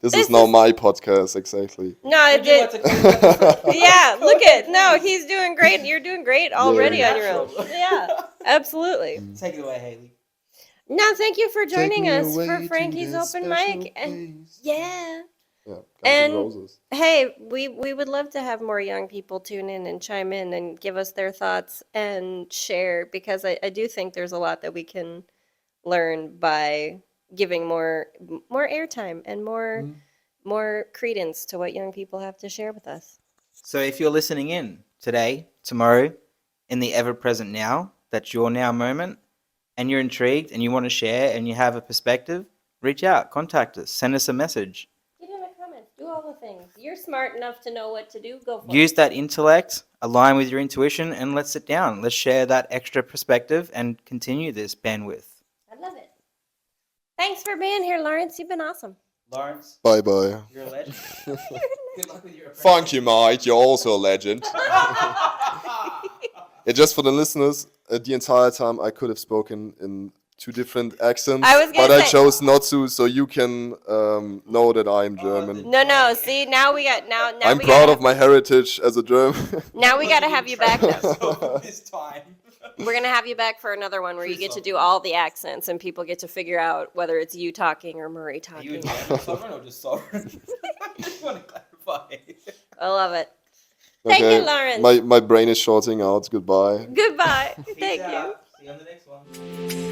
[SPEAKER 3] This is now my podcast, exactly.
[SPEAKER 1] No, it did. Yeah, look at he's doing great. You're doing great already on your own. Yeah, absolutely.
[SPEAKER 2] Take it away, Haleigh.
[SPEAKER 1] No, thank you for joining
[SPEAKER 3] Take me
[SPEAKER 1] us
[SPEAKER 3] away
[SPEAKER 1] for
[SPEAKER 3] to
[SPEAKER 1] Franki's
[SPEAKER 3] that
[SPEAKER 1] open
[SPEAKER 3] special
[SPEAKER 1] mic. And
[SPEAKER 3] place.
[SPEAKER 1] yeah.
[SPEAKER 3] Yeah, Guns
[SPEAKER 1] And-
[SPEAKER 3] N' Roses.
[SPEAKER 1] Hey, we would love to have more young people tune in and chime in and give us their thoughts and share, because I do think there's a lot that we can learn by giving more airtime and more credence to what young people have to share with us.
[SPEAKER 2] So if you're listening in today, tomorrow, in the ever-present now, that's your now moment, and you're intrigued and you want to share and you have a perspective, reach out, contact us, send us a message.
[SPEAKER 1] Get in the comments, do all the things. You're smart enough to know what to do, go for
[SPEAKER 2] Use
[SPEAKER 1] it.
[SPEAKER 2] that intellect, align with your intuition, and let's sit down. Let's share that extra perspective and continue this bandwidth.
[SPEAKER 1] I love it. Thanks for being here, Lawrence. You've been awesome.
[SPEAKER 2] Lawrence,
[SPEAKER 3] Bye-bye.
[SPEAKER 2] you're a legend. Good luck with your
[SPEAKER 3] Thank you, Mike. You're also a legend. Yeah, just for the listeners, the entire time I could have spoken in 2 different accents,
[SPEAKER 1] I was gonna
[SPEAKER 3] but I
[SPEAKER 1] say-
[SPEAKER 3] chose not to, so you can know that I'm German.
[SPEAKER 1] No. See, now we got now.
[SPEAKER 3] I'm
[SPEAKER 1] we
[SPEAKER 3] proud
[SPEAKER 1] gotta,
[SPEAKER 3] of my heritage as a German.
[SPEAKER 1] Now we got to have you back. Though.
[SPEAKER 2] This time.
[SPEAKER 1] We're gonna have you back for another one where you get to do all the accents and people get to figure out whether it's you talking or Murray
[SPEAKER 2] Are you a
[SPEAKER 1] talking.
[SPEAKER 2] German sovereign or just sovereign? I just want to clarify.
[SPEAKER 1] I love it. Thank you, Lorenz.
[SPEAKER 3] My brain is shorting out. Goodbye.
[SPEAKER 1] Goodbye.
[SPEAKER 2] Peace
[SPEAKER 1] Thank you.
[SPEAKER 2] out. See you on the next one.